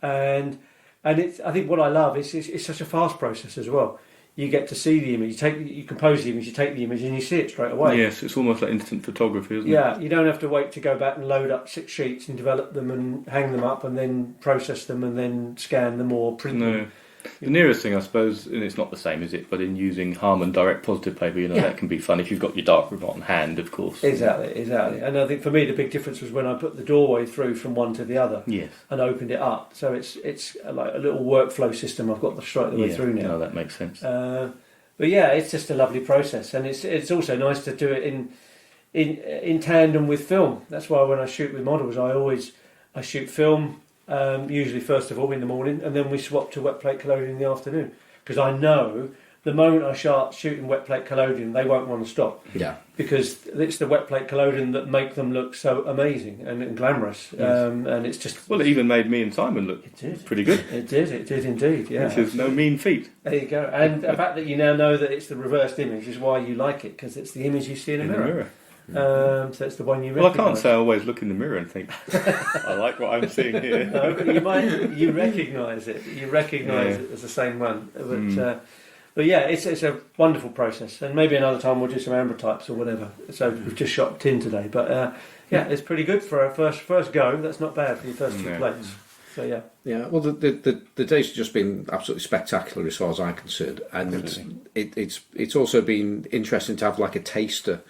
and it's. I think what I love is it's such a fast process as well. You get to see the image, you compose the image, you take the image and you see it straight away. Yes, it's almost like instant photography, isn't it? Yeah, you don't have to wait to go back and load up 6 sheets and develop them and hang them up and then process them and then scan them or print them. The nearest thing, I suppose, and it's not the same, is it? But in using Harman direct positive paper, that can be fun if you've got your darkroom on hand, of course. Exactly. And I think for me the big difference was when I put the doorway through from one to the other. Yes. And opened it up. So it's like a little workflow system I've got straight the way through now. No, that makes sense. But it's just a lovely process, and it's also nice to do it in tandem with film. That's why when I shoot with models, I shoot film usually first of all in the morning, and then we swap to wet plate collodion in the afternoon, because I know the moment I start shooting wet plate collodion, they won't want to stop. Yeah, because it's the wet plate collodion that make them look so amazing and glamorous. Yes. And it's just it even made me and Simon look pretty good. It did indeed. Yeah, which is no mean feat. There you go. And the fact that you now know that it's the reversed image is why you like it, because it's the image you see in a mirror. So it's the one you recognise. Well, I can't say I always look in the mirror and think, I like what I'm seeing here. No, but you recognise it. You recognise it as the same one. But it's a wonderful process. And maybe another time we'll do some ambrotypes or whatever. So we've just shot tin today. But it's pretty good for a first go. That's not bad for your first 2 plates. So yeah. Well, the days have just been absolutely spectacular as far as I'm concerned, and it's also been interesting to have like a taster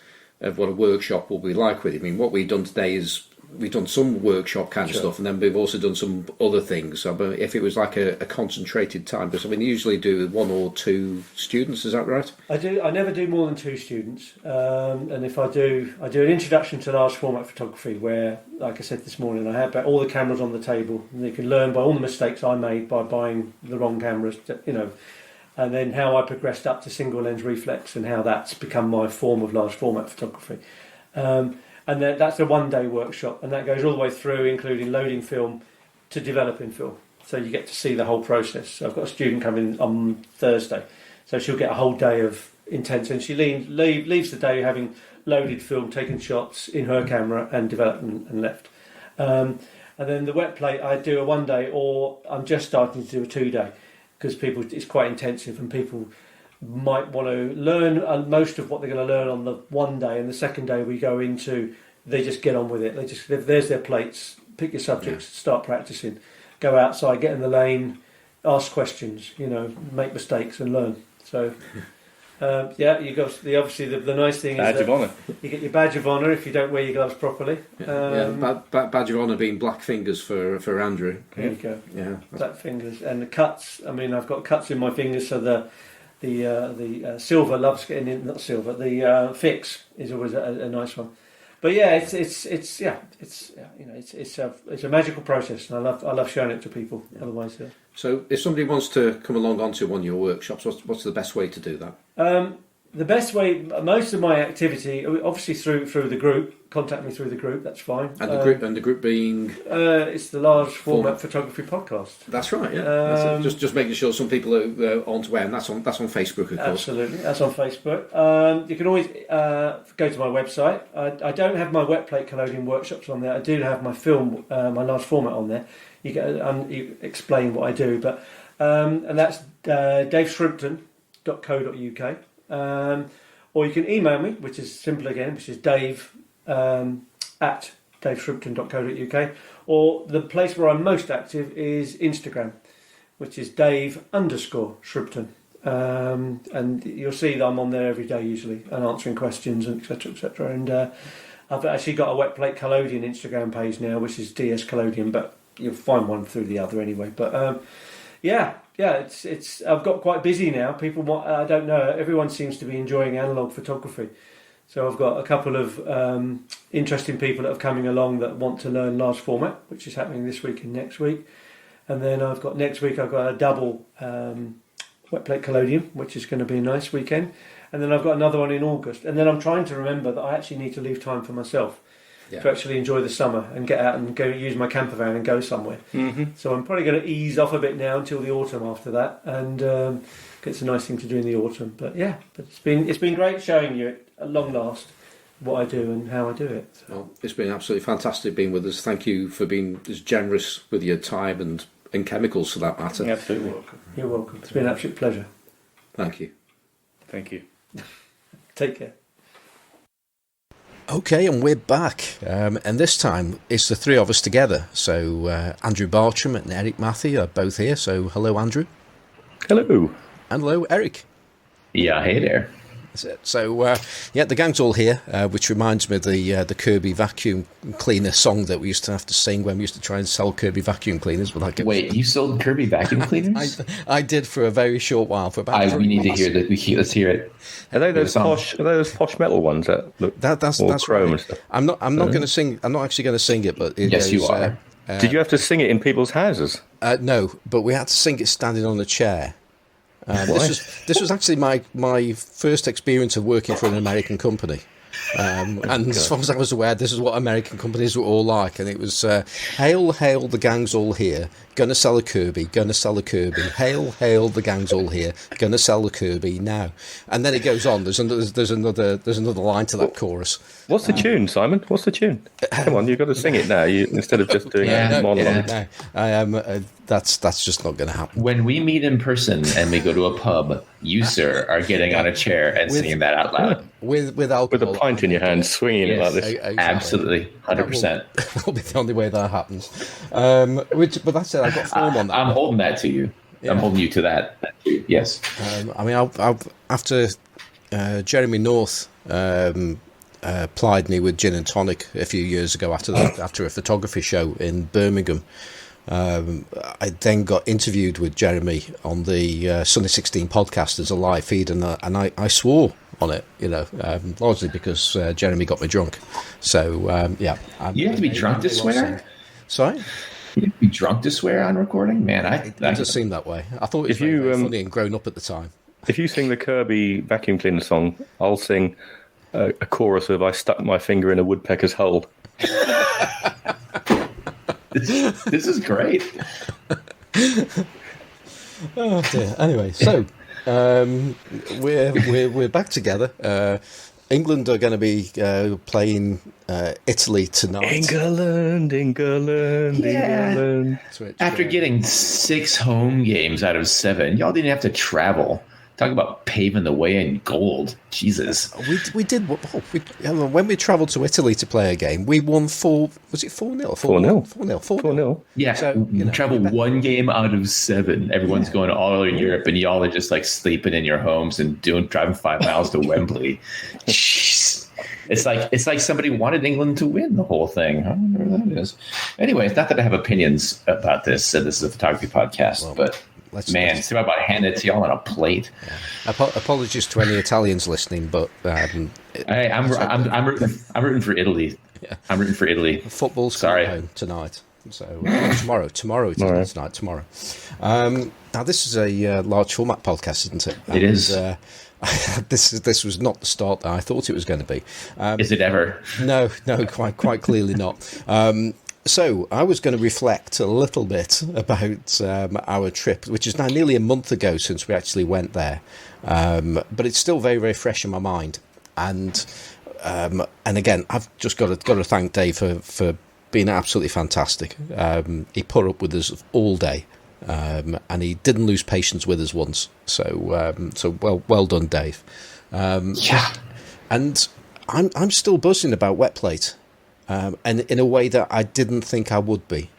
of what a workshop will be like with it. I mean, what we've done today is we've done some workshop kind of stuff, and then we've also done some other things. So if it was like a concentrated time, because I mean, you usually do 1 or 2 students, is that right? I do. I never do more than 2 students, and if I do an introduction to large format photography, where, like I said this morning, I have all the cameras on the table, and they can learn by all the mistakes I made by buying the wrong cameras, and then how I progressed up to single lens reflex and how that's become my form of large format photography. And then that's a 1-day workshop, and that goes all the way through, including loading film to developing film. So you get to see the whole process. So I've got a student coming on Thursday, so she'll get a whole day of intense, and she leaves the day having loaded film, taken shots in her camera, and developed and left. And then the wet plate, I do a 1-day, or I'm just starting to do a 2-day, because it's quite intensive, and people might want to learn most of what they're going to learn on the 1 day, and the second day we go into, they just get on with it. There's their plates, pick your subjects, start practicing, go outside, get in the lane, ask questions, make mistakes and learn. So Yeah, you got the nice thing Badge is of honour. you get your badge of honour if you don't wear your gloves properly. Badge of honour being black fingers for Andrew. There you go. Yeah, Black fingers and the cuts. I mean, I've got cuts in my fingers, so the silver loves getting in. Not silver. The fix is always a nice one. But yeah, it's a magical process, and I love showing it to people. Yeah. Otherwise, So, if somebody wants to come along onto one of your workshops, what's the best way to do that? The best way, most of my activity, obviously through the group. Contact me through the group. That's fine. And the group being it's the large format photography podcast. That's right. Yeah. Just making sure some people are onto where, and that's on Facebook, of course. Absolutely, that's on Facebook. You can always go to my website. I don't have my wet plate collodion workshops on there. I do have my film, my large format on there. You get you explain what I do, but and that's daveshrimpton.co.uk. Or you can email me, which is simple again, which is Dave at daveshrimpton.co.uk, or the place where I'm most active is Instagram, which is Dave_Shrimpton. And you'll see that I'm on there every day usually and answering questions and etc. And I've actually got a wet plate collodion Instagram page now, which is DS Collodion, but you'll find one through the other anyway. But it's I've got quite busy now. People want, I don't know, everyone seems to be enjoying analogue photography. So I've got a couple of interesting people that are coming along that want to learn large format, which is happening this week and next week. And then next week I've got a double wet plate collodion, which is going to be a nice weekend. And then I've got another one in August. And then I'm trying to remember that I actually need to leave time for myself to actually enjoy the summer and get out and go use my camper van and go somewhere. Mm-hmm. So I'm probably going to ease off a bit now until the autumn after that, and get some nice thing to do in the autumn. But it's been great showing you at long last what I do and how I do it. So. Well, it's been absolutely fantastic being with us. Thank you for being as generous with your time and chemicals for that matter. You're absolutely welcome. You're welcome. It's been an absolute pleasure. Thank you. Thank you. Take care. Okay, and we're back, and this time it's the three of us together. So Andrew Bartram and Erik Matthew are both here. So hello, Andrew. Hello. And hello, Erik. Yeah, hey there. That's it. So the gang's all here, which reminds me of the Kirby vacuum cleaner song that we used to have to sing when we used to try and sell Kirby vacuum cleaners. Wait, you sold Kirby vacuum cleaners? I did for a very short while. For about we need to hear that. Let's hear it. Are they those posh metal ones that look that's chrome right. and stuff? I'm not going to sing. I'm not actually going to sing it, but yes, you are. Did you have to sing it in people's houses? No, but we had to sing it standing on a chair. This was actually my first experience of working for an American company. And as far as I was aware, this is what American companies were all like. And it was, hail, hail, the gang's all here. Gonna sell a Kirby, gonna sell a Kirby. Hail, hail, the gang's all here. Gonna sell a Kirby now. And then it goes on. There's another line to that chorus. What's the tune, Simon? What's the tune? Come on, you've got to sing it now. Instead of just doing a monologue. No, that's just not going to happen. When we meet in person and we go to a pub, you, sir, are getting on a chair and singing that out loud. With alcohol. With a pint in your hand, swinging it like this. Exactly. Absolutely, 100%. That'll be the only way that happens. But that's it. I've got form on that. I'm holding that to you. Yeah. I'm holding you to that. Yes. After Jeremy North plied me with gin and tonic a few years ago after a photography show in Birmingham. I then got interviewed with Jeremy on the Sunday 16 podcast as a live feed, and I swore on it, largely because Jeremy got me drunk. So you have to be drunk to swear. Sorry, you have to be drunk to swear on recording, man. It doesn't seem that way. I thought it was very funny and grown up at the time. If you sing the Kirby vacuum cleaner song, I'll sing a chorus of "I stuck my finger in a woodpecker's hole." This is great. Oh dear. Anyway, so we're back together. England are going to be playing Italy tonight. England. After getting 6 home games out of 7, y'all didn't have to travel. Talk about paving the way in gold. Jesus. We did. When we travelled to Italy to play a game, we won 4. Was it 4-0? 4-0. 4-0. Yeah. So, travel one game out of 7. Everyone's going all over Europe, and y'all are just like sleeping in your homes and driving 5 miles to Wembley. Jeez. It's like somebody wanted England to win the whole thing. I wonder what that is. Anyway, it's not that I have opinions about this. So this is a photography podcast, but it's about handing it to y'all on a plate. Yeah. Apologies to any Italians listening, but I'm rooting for Italy. Yeah. I'm rooting for Italy. Football's coming home tonight. So tomorrow it is tonight. Tomorrow. Now this is a large format podcast, isn't it? It is. This was not the start that I thought it was going to be. Is it ever? No, quite clearly not. So I was going to reflect a little bit about our trip, which is now nearly a month ago since we actually went there, but it's still very, very fresh in my mind. And again, I've just got to thank Dave for being absolutely fantastic. He put up with us all day. And he didn't lose patience with us once. So well done, Dave. Yeah. And I'm still buzzing about wet plate, and in a way that I didn't think I would be.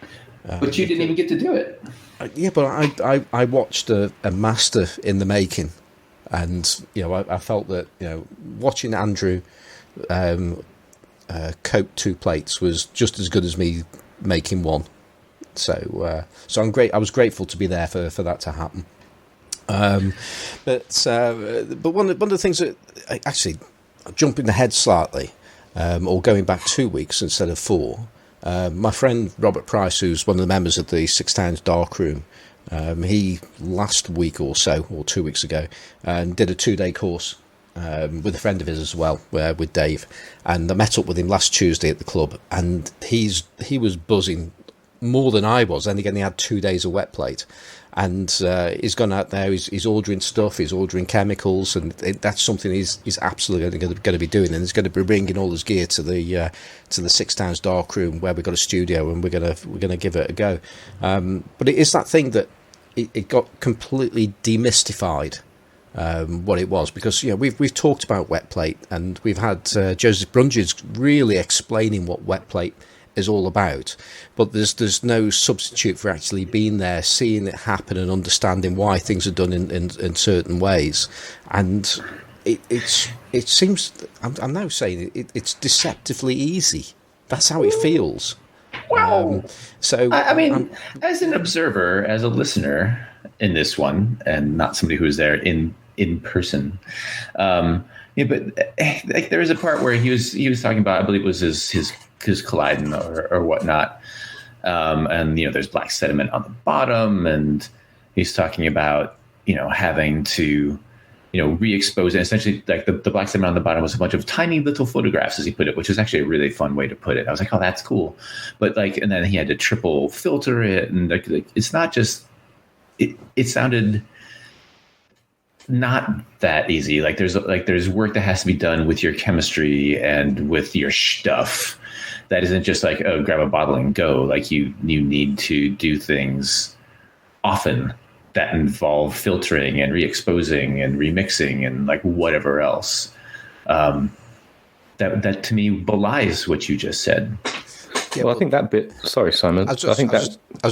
But you didn't even get to do it. Yeah, but I watched a master in the making, and I felt that watching Andrew coat 2 plates was just as good as me making one. So I'm great. I was grateful to be there for that to happen. But one of the things that actually jumping ahead slightly, or going back 2 weeks instead of 4. My friend Robert Price, who's one of the members of the 6 Towns Darkroom, he last week or so, or 2 weeks ago, did a 2-day course with a friend of his as well, with Dave, and I met up with him last Tuesday at the club, and he was buzzing more than I was. And again, he had 2 days of wet plate, and he's gone out there. He's ordering stuff. He's ordering chemicals, and that's something he's absolutely going to be doing. And he's going to be bringing all his gear to the 6 Towns Darkroom, where we've got a studio, and we're going to give it a go. But it is that thing that it got completely demystified. What it was, because we've talked about wet plate, and we've had Joseph Brunges really explaining what wet plate is all about, but there's no substitute for actually being there, seeing it happen, and understanding why things are done in certain ways. And it seems, I'm now saying it's deceptively easy. That's how it feels. Wow. So I mean, as an observer, as a listener in this one, and not somebody who was there in person, but like, there was a part where he was talking about, I believe it was his colliding or whatnot, and there's black sediment on the bottom, and he's talking about having to re-expose it. Essentially, like the black sediment on the bottom was a bunch of tiny little photographs, as he put it, which was actually a really fun way to put it. I was like, oh, that's cool. But and then he had to triple filter it, and like it's not just it sounded not that easy. Like there's work that has to be done with your chemistry and with your stuff. That isn't just like, oh, grab a bottle and go. Like you need to do things often that involve filtering and re-exposing and remixing and like whatever else. That to me belies what you just said. Yeah, well, I think that bit. Sorry, Simon. I was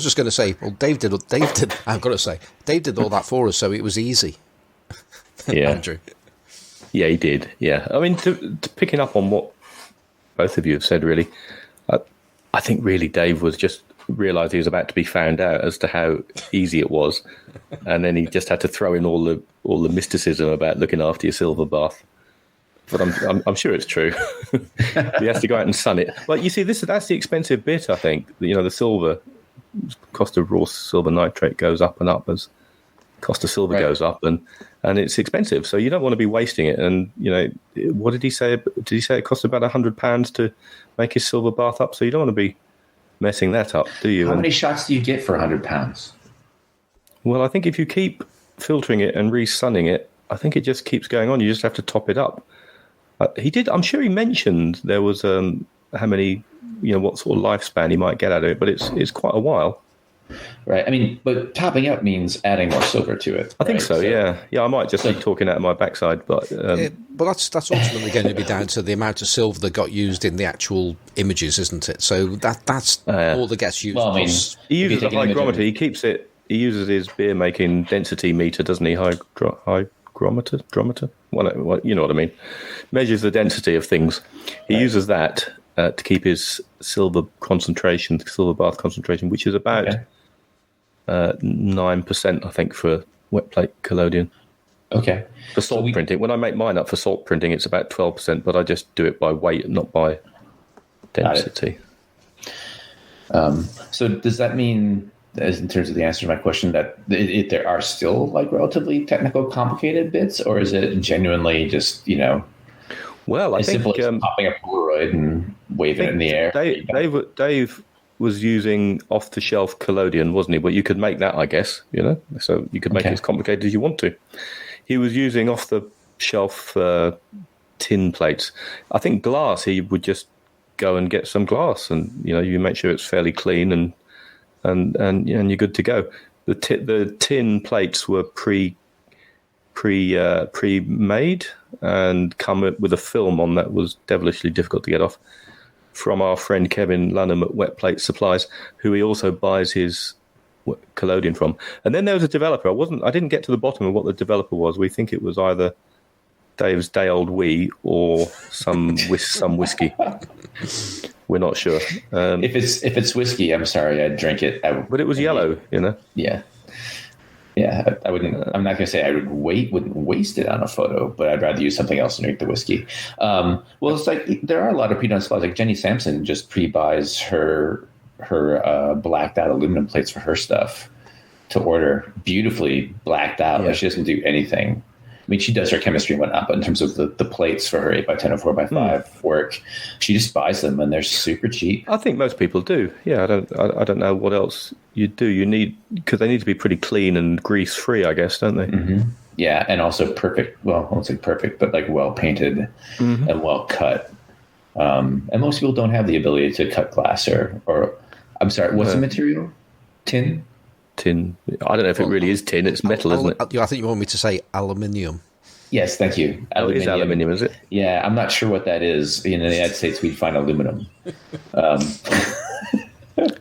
just going to say. Well, Dave did. I've got to say, Dave did all that for us, so it was easy. Yeah, Andrew. Yeah, he did. Yeah, I mean, to picking up on what both of you have said, really, I think really Dave was just realised he was about to be found out as to how easy it was, and then he just had to throw in all the mysticism about looking after your silver bath. But I'm sure it's true. He has to go out and sun it. Well, you see, that's the expensive bit. I think the silver cost of raw silver nitrate goes up and up as cost of silver goes up, and it's expensive. So you don't want to be wasting it. And what did he say? Did he say it cost about £100 to make his silver bath up? So you don't want to be messing that up, do you? How many shots do you get for £100? Well, I think if you keep filtering it and re-sunning it, I think it just keeps going on. You just have to top it up. He did. I'm sure he mentioned there was how many, what sort of lifespan he might get out of it, but it's quite a while. right? I mean, but topping up means adding more silver to it. I think so. Yeah. I might just be talking out of my backside, but but that's ultimately going to be down to the amount of silver that got used in the actual images, isn't it? So that's all that gets used. Well, I mean, he uses a hygrometer. He keeps it. He uses his beer making density meter, doesn't he? Hygrometer. Well, you know what I mean. Measures the density of things. He uses that to keep his silver bath concentration, which is about 9%, I think, for wet plate collodion. Okay. For salt printing, when I make mine up for salt printing, it's about 12%, but I just do it by weight, not by density. So does that mean, as in terms of the answer to my question, that there are still like relatively technical, complicated bits, or is it genuinely just well, I think simple as popping a Polaroid and waving it in the air? Dave was using off-the-shelf collodion, wasn't he? But you could make that, I guess, so you could make it as complicated as you want to. He was using off-the-shelf tin plates. I think glass, he would just go and get some glass, and you make sure it's fairly clean, and you're good to go. The tin plates were pre-made and come with a film on that was devilishly difficult to get off, from our friend Kevin Lunham at Wet Plate Supplies, who he also buys his collodion from. And then there was a developer. I didn't get to the bottom of what the developer was. We think it was either Dave's day old wee or some whiskey. We're not sure. If it's whiskey, I'm sorry, I'd drink it. But it was yellow, Yeah, I wouldn't. I'm not going to say I wouldn't waste it on a photo, but I'd rather use something else to drink the whiskey. Well, it's like there are a lot of pre-done supplies. Like Jenny Sampson just pre-buys her blacked out aluminum plates for her stuff to order, beautifully blacked out. Like she doesn't do anything. I mean, she does her chemistry and whatnot, but in terms of the plates for her 8x10 or 4x5 work, she just buys them and they're super cheap. I think most people do. Yeah, I don't know what else you do. You need, because they need to be pretty clean and grease free, I guess, don't they? Mm-hmm. Yeah, and also perfect. Well, I won't say perfect, but like well painted and well cut. And most people don't have the ability to cut glass or I'm sorry, what's the material? Tin. I don't know if it really is tin. It's metal, isn't it? I think you want me to say aluminium. Yes, thank you. It is aluminium, is it? Yeah, I'm not sure what that is. In the United States, we'd find aluminum.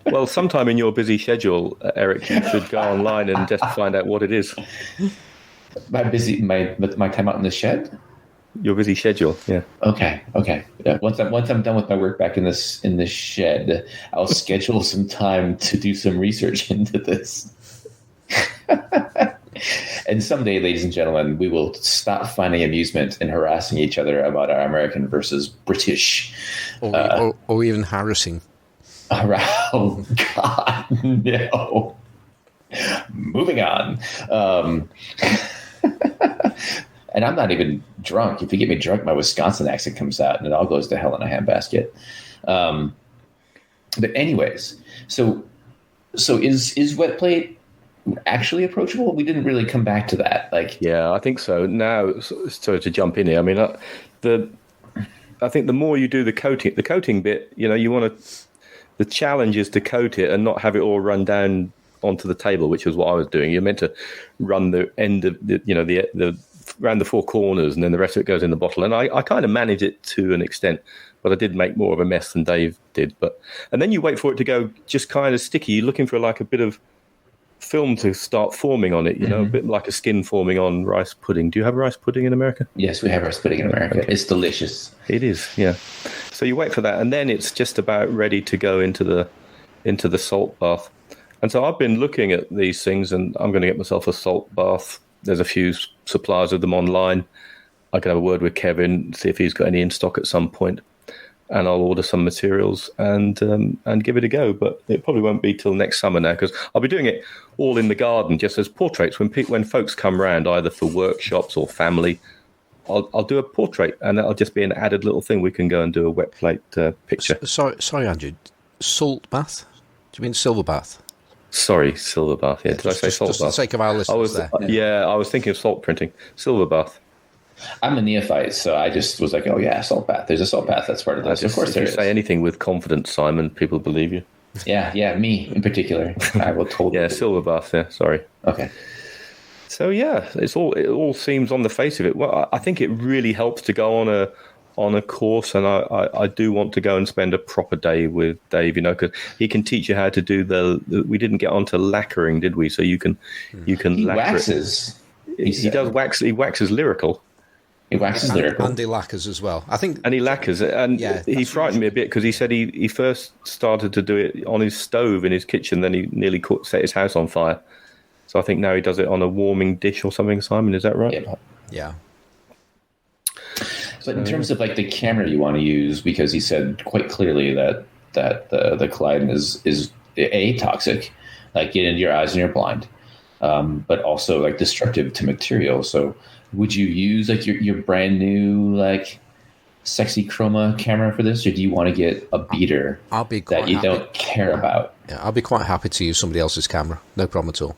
Well, sometime in your busy schedule, Erik, you should go online and just find out what it is. My time out in the shed? Your busy schedule, yeah. Okay. Yeah. Once I'm done with my work back in this shed, I'll schedule some time to do some research into this. And someday, ladies and gentlemen, we will stop finding amusement in harassing each other about our American versus British, or even harassing. Oh God, no. Moving on. And I'm not even drunk. If you get me drunk, my Wisconsin accent comes out, and it all goes to hell in a handbasket. But anyways, so is wet plate actually approachable? We didn't really come back to that. Yeah, I think so. Now, so to jump in here, I mean, I think the more you do the coating bit, you want to. The challenge is to coat it and not have it all run down onto the table, which is what I was doing. You're meant to run the end of the around the four corners, and then the rest of it goes in the bottle. And I kind of manage it to an extent, but I did make more of a mess than Dave did. And then you wait for it to go just kind of sticky. You're looking for like a bit of film to start forming on it, a bit like a skin forming on rice pudding. Do you have rice pudding in America? Yes, we have rice pudding in America. Okay. It's delicious. It is, yeah. So you wait for that, and then it's just about ready to go into the salt bath. And so I've been looking at these things, and I'm going to get myself a salt bath. There's a few suppliers of them online. I can have a word with Kevin, see if he's got any in stock at some point, and I'll order some materials and give it a go. But it probably won't be till next summer now, because I'll be doing it all in the garden, just as portraits. When folks come round, either for workshops or family, I'll do a portrait, and that'll just be an added little thing. We can go and do a wet plate picture. Sorry, Andrew. Salt bath? Do you mean silver bath? Sorry, silver bath. Yeah, did I say salt bath? Just for the sake of our listeners I was thinking of salt printing. Silver bath. I'm a neophyte, so I just was like, oh yeah, salt bath. There's a salt bath. That's part of this. Of course there is. If you say anything with confidence, Simon, people believe you. Yeah, me in particular. I will totally. Yeah, silver bath. Yeah, sorry. Okay. So yeah, it all seems on the face of it. Well, I think it really helps to go on a course, and I do want to go and spend a proper day with Dave. Because he can teach you how to do we didn't get onto lacquering, did we? So you can He lacquer waxes. He does wax. He waxes lyrical. He waxes lyrical. And he lacquers as well. I think. And he lacquers, and he frightened me a bit because he said he first started to do it on his stove in his kitchen, then he nearly set his house on fire. So I think now he does it on a warming dish or something. Simon, is that right? Yeah. But in terms of like the camera you want to use, because he said quite clearly that the collidin is toxic, like get into your eyes and you're blind, but also like destructive to material. So would you use like your brand new like sexy chroma camera for this, or do you want to get a beater that you don't care about? Yeah, I'll be quite happy to use somebody else's camera. No problem at all.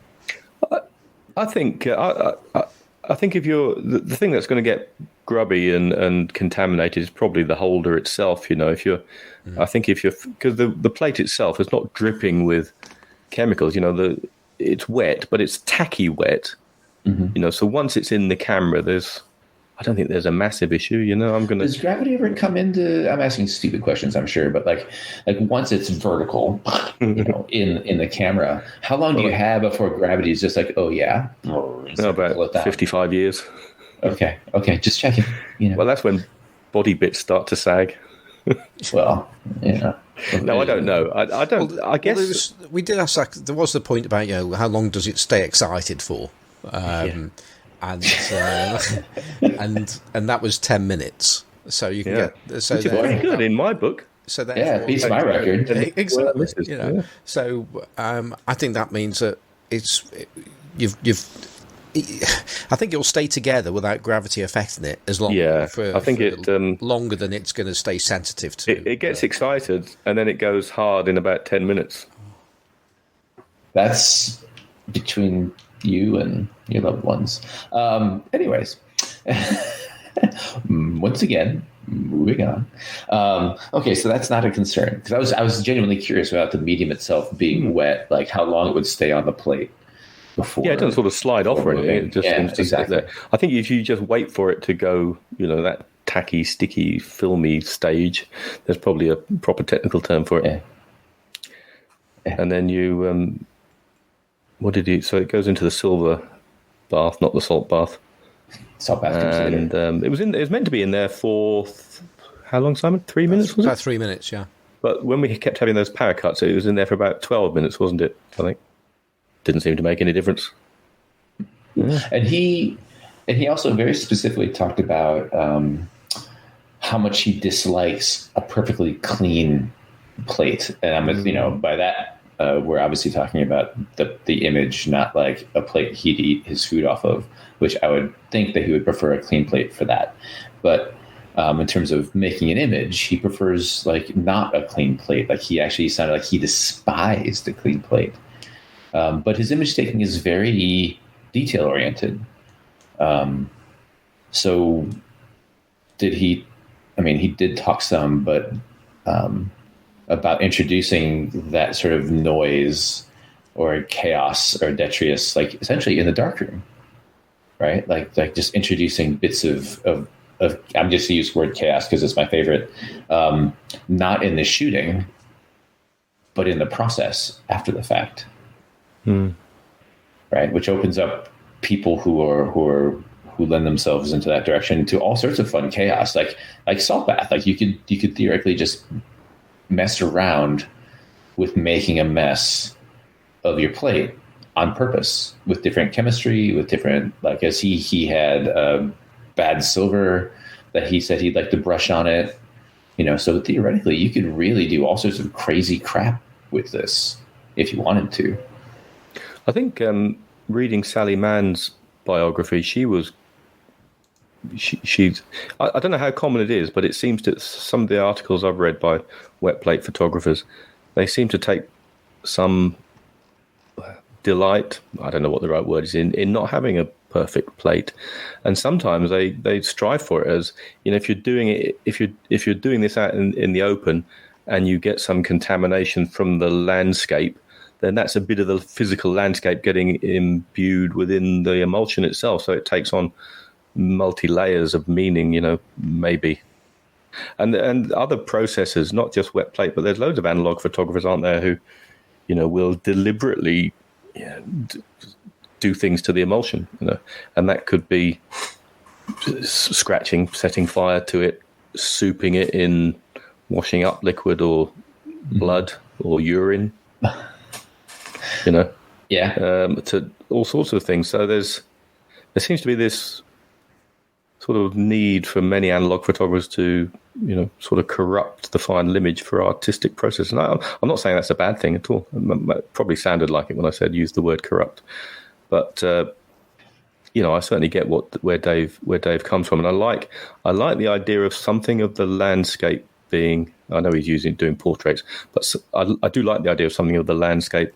I think I think if you're the thing that's going to get grubby and contaminated is probably the holder itself. If you're, I think if you're, because the plate itself is not dripping with chemicals. It's wet, but it's tacky wet. Mm-hmm. So once it's in the camera, I don't think there's a massive issue. Does gravity ever come into? I'm asking stupid questions, I'm sure, but like once it's vertical, in the camera, how long do you have before gravity is just like, oh yeah? About 55 years. Okay, just checking. Well, that's when body bits start to sag. Well, No, I don't know. I don't. Well, I guess we did ask. There was the point about how long does it stay excited for? And that was 10 minutes. So you can get so which is very good in my book. So that it beats my record. Exactly. So I think that means that you've. I think it'll stay together without gravity affecting it as long. Yeah, I think longer than it's going to stay sensitive to. It gets excited and then it goes hard in about 10 minutes. That's between you and your loved ones. Anyways, once again, moving on. Okay, so that's not a concern because I was genuinely curious about the medium itself being wet, like how long it would stay on the plate. Before, it doesn't sort of slide off or anything. It just seems to sit there. I think if you just wait for it to go, that tacky, sticky, filmy stage, there's probably a proper technical term for it. Yeah. And then you, so it goes into the silver bath, not the salt bath. Salt bath. And it was meant to be in there for, how long, Simon? 3 minutes, was it? About 3 minutes, yeah. But when we kept having those power cuts, it was in there for about 12 minutes, wasn't it, I think? Didn't seem to make any difference. Yeah. And he also very specifically talked about how much he dislikes a perfectly clean plate. And by that, we're obviously talking about the image, not like a plate he'd eat his food off of, which I would think that he would prefer a clean plate for that. But in terms of making an image, he prefers like not a clean plate. Like he actually sounded like he despised a clean plate. But his image taking is very detail oriented. So did he? I mean, he did talk some, but about introducing that sort of noise or chaos or detritus, like essentially in the darkroom, right? Like just introducing bits of I'm just to use the word chaos because it's my favorite. Not in the shooting, but in the process after the fact. Right, which opens up people who lend themselves into that direction to all sorts of fun chaos, like salt bath. Like you could theoretically just mess around with making a mess of your plate on purpose with different chemistry, with different as he had bad silver that he said he'd like to brush on it. So theoretically you could really do all sorts of crazy crap with this if you wanted to. I think reading Sally Mann's biography, she's I don't know how common it is, but it seems that some of the articles I've read by wet plate photographers, they seem to take some delight, I don't know what the right word is, in not having a perfect plate. And sometimes they strive for it as, if you're doing it, if you're doing this out in the open and you get some contamination from the landscape, then that's a bit of the physical landscape getting imbued within the emulsion itself. So it takes on multi-layers of meaning, maybe. And other processes, not just wet plate, but there's loads of analog photographers, aren't there, who, will deliberately do things to the emulsion, and that could be scratching, setting fire to it, souping it in washing up liquid or blood or urine, to all sorts of things. So there seems to be this sort of need for many analog photographers to, sort of corrupt the final image for artistic process. And I'm not saying that's a bad thing at all. It probably sounded like it when I use the word corrupt. But I certainly get where Dave comes from, and I like the idea of something of the landscape being. I know he's doing portraits, but I do like the idea of something of the landscape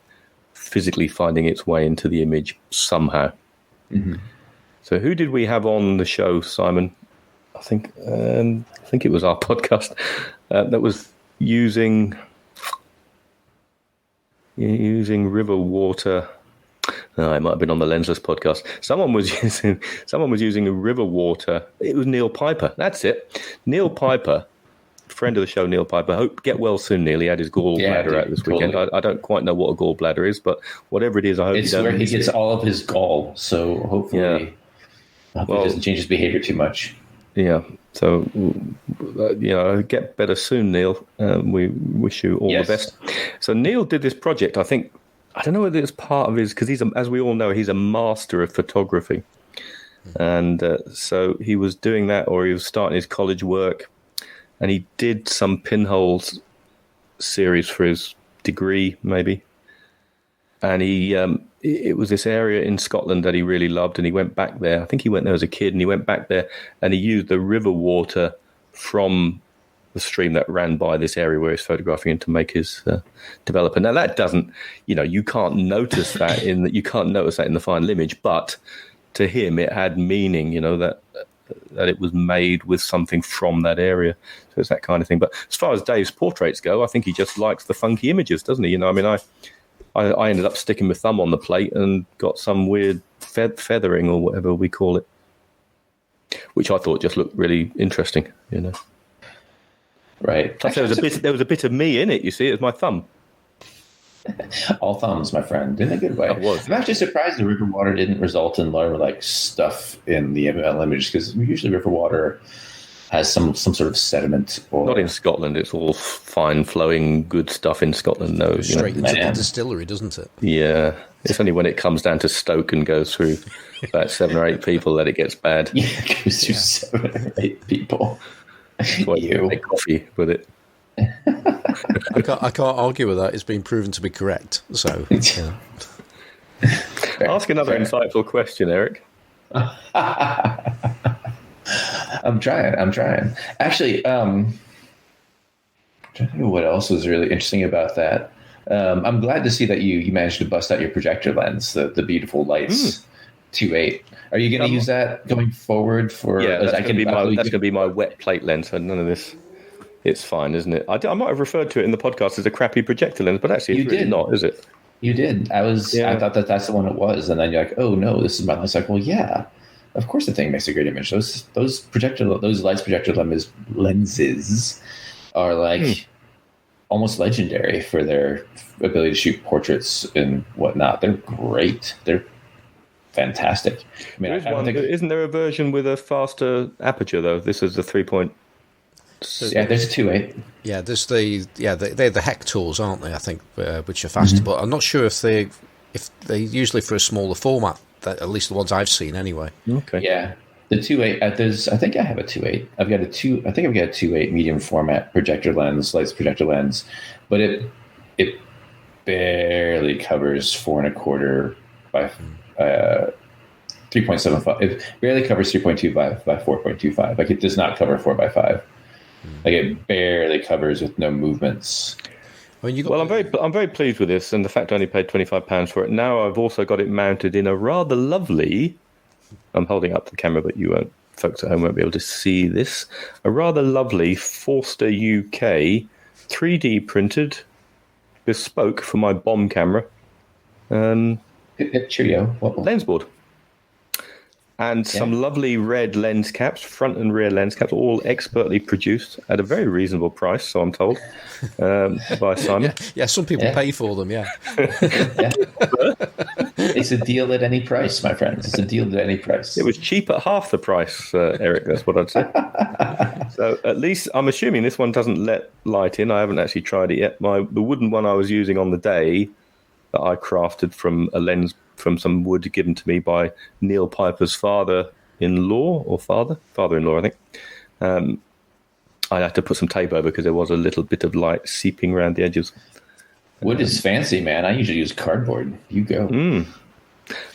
physically finding its way into the image somehow. Mm-hmm. So who did we have on the show, Simon? I think it was our podcast that was using river water. No, it might have been on the Lensless podcast. Someone was using river water. It was Neil Piper. That's it. Neil Piper, friend of the show, Neil Piper. Hope get well soon, Neil. He had his gallbladder out this weekend. I don't quite know what a gallbladder is, but whatever it is, I hope it's where he gets all of his gall. So hopefully, he doesn't change his behavior too much. Yeah. So, get better soon, Neil. We wish you all the best. So Neil did this project. I don't know whether it's part of his, because as we all know, he's a master of photography. And so he was doing that, or he was starting his college work, and he did some pinholes series for his degree, maybe. And it was this area in Scotland that he really loved, and he went back there. I think he went there as a kid, and he went back there, and he used the river water from the stream that ran by this area where he's photographing and to make his developer. Now that doesn't, you can't notice that in the final image, but to him it had meaning, that it was made with something from that area. So it's that kind of thing. But as far as Dave's portraits go, I think he just likes the funky images, doesn't he? I ended up sticking my thumb on the plate and got some weird feathering or whatever we call it, which I thought just looked really interesting, Right. Plus, there was a bit of me in it. You see, it was my thumb. All thumbs, my friend, in a good way. I'm actually surprised the river water didn't result in more stuff in the ML image, because usually river water has some sort of sediment. Not in Scotland. It's all fine flowing good stuff in Scotland. No, straight into the distillery, doesn't it? Yeah, it's only when it comes down to Stoke and goes through about 7 or 8 people that it gets bad. Yeah, it goes through 7 or 8 people. You make coffee with it. I can't argue with that. It's been proven to be correct. So, ask another insightful question, Erik. I'm trying. Actually, I'm trying to think of what else was really interesting about that. I'm glad to see that you managed to bust out your projector lens, the beautiful lights 2.8. Are you going to use that going forward? That's going to be my wet plate lens. So none of this. It's fine, isn't it? I might have referred to it in the podcast as a crappy projector lens, but actually it's really not, is it? You did. I thought that's the one it was, and then you're like, oh no, this is my lens. Like, well, yeah, of course the thing makes a great image. Those lights projector lenses are almost legendary for their ability to shoot portraits and whatnot. They're great. They're fantastic. I mean, isn't there a version with a faster aperture though? This is the 3. Yeah, there's a 2.8. Yeah, there's they're the Hectors, aren't they? I think, which are faster, but I'm not sure if they usually for a smaller format. At least the ones I've seen, anyway. Okay. Yeah, the 2.8. I think I have a 2.8. I've got a 2.8 medium format projector lens, lights projector lens, but it barely covers 4.25 by 3.75. It barely covers 3.2 by 4.25. Like, it does not cover 4:5. Like, it barely covers with no movements. I'm very pleased with this, and the fact I only paid £25 for it. Now I've also got it mounted in a rather lovely. I'm holding up the camera, but folks at home won't be able to see this. A rather lovely Forster UK 3D printed, bespoke for my bomb camera. Cheerio. Lens board. And some lovely red lens caps, front and rear lens caps, all expertly produced at a very reasonable price, so I'm told, by Simon. Yeah, some people pay for them, yeah. It's a deal at any price, my friends. It's a deal at any price. It was cheap at half the price, Erik, that's what I'd say. So at least, I'm assuming this one doesn't let light in. I haven't actually tried it yet. The wooden one I was using on the day that I crafted from a lens from some wood given to me by Neil Piper's father-in-law, or father-in-law, I think. I had to put some tape over because there was a little bit of light seeping around the edges. Wood is fancy, man. I usually use cardboard. You go.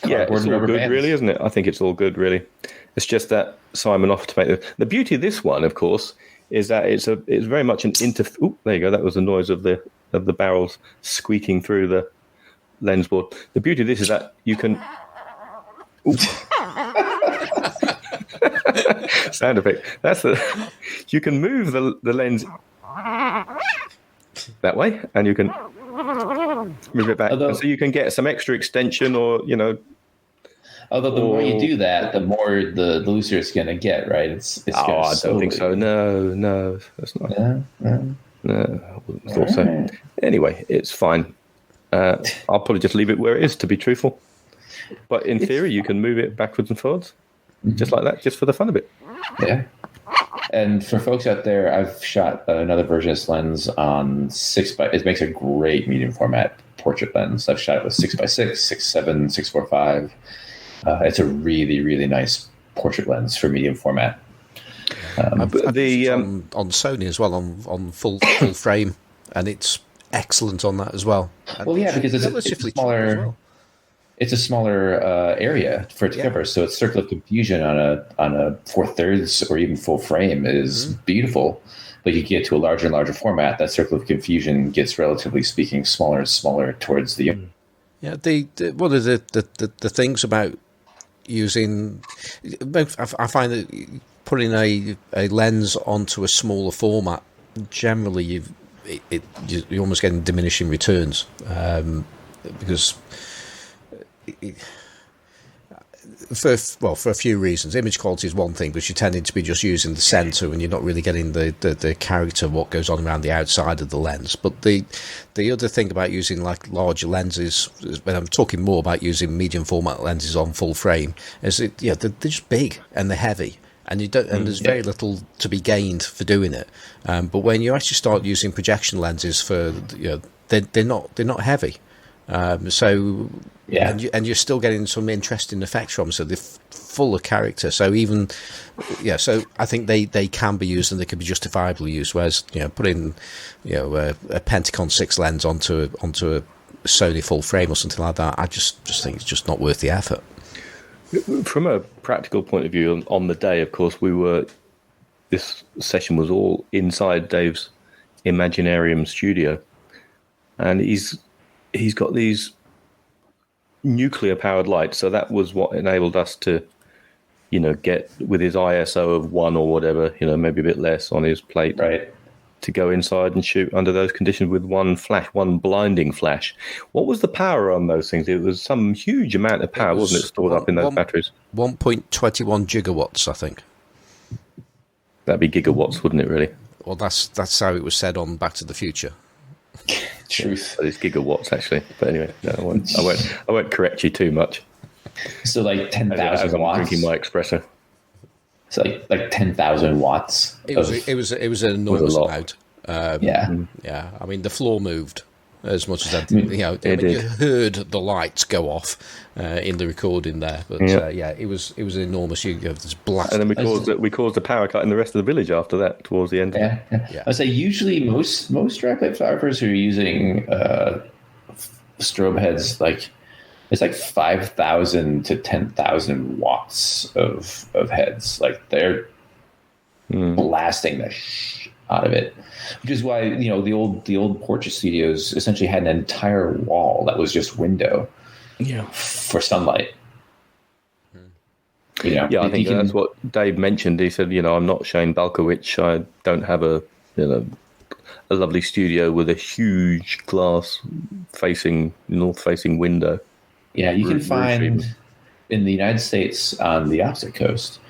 Yeah, it's all good, really, isn't it? I think it's all good, really. It's just that Simon offered to make the beauty of this one, of course, is that it's very much an Ooh, there you go. That was the noise of the barrels squeaking through the lens board. The beauty of this is that you can sound effect. You can move the lens that way, and you can move it back, and so you can get some extra extension, or Although the more you do that, the more the looser it's going to get, right? It's I don't think so. No, that's not. No, I wouldn't thought so. Right. Anyway, it's fine. I'll probably just leave it where it is, to be truthful. But in theory, you can move it backwards and forwards, just like that, just for the fun of it. Yeah. And for folks out there, I've shot another version of this lens on 6x. It makes a great medium format portrait lens. I've shot it with 6x6, 6.7, 6.45. It's a really, really nice portrait lens for medium format. On Sony as well, on full frame, and it's excellent on that as well. And because it's a smaller. As well. It's a smaller area for it to cover, so its circle of confusion on a 4/3 or even full frame is beautiful. But you get to a larger and larger format, that circle of confusion gets, relatively speaking, smaller and smaller towards the. Yeah, one of the things about using, I find that putting a lens onto a smaller format, generally you're almost getting diminishing returns, because for a few reasons. Image quality is one thing, because you're tending to be just using the center and you're not really getting the character of what goes on around the outside of the lens. But the other thing about using like larger lenses, when I'm talking more about using medium format lenses on full frame, is they're just big and they're heavy. And and there's very little to be gained for doing it. But when you actually start using projection lenses they're not heavy. And you're still getting some interesting effects from them, so they're full of character. So so I think they can be used and they can be justifiably used. Whereas putting a Pentacon 6 lens onto a Sony full frame or something like that, I just think it's just not worth the effort. From a practical point of view, on the day, of course, this session was all inside Dave's Imaginarium studio, and he's got these nuclear powered lights, so that was what enabled us to get with his ISO of 1 or whatever, maybe a bit less on his plate, right, to go inside and shoot under those conditions with one blinding flash. What was the power on those things? It was some huge amount of power, wasn't it, stored up in those batteries? 1.21 gigawatts, I think. That'd be gigawatts, wouldn't it, really? Well, that's how it was said on Back to the Future. Truth. It's gigawatts, actually. But anyway, no, I won't correct you too much. So like 10,000 watts. I'm drinking my espresso. So like 10,000 watts. It was an enormous amount. Yeah. I mean, the floor moved as much as that. You heard the lights go off in the recording there. But it was an enormous. This blast. And then we caused a power cut in the rest of the village after that. Towards the end. Yeah. I'd say usually most direct light photographers who are using strobe heads, it's like 5,000 to 10,000 watts of heads. Like they're blasting the out of it, which is why the old portrait studios essentially had an entire wall that was just window, for sunlight. I think that's what Dave mentioned. He said, I'm not Shane Balkowicz. I don't have a a lovely studio with a huge north-facing window. Yeah, you can Roof find even. in the United States on the opposite coast.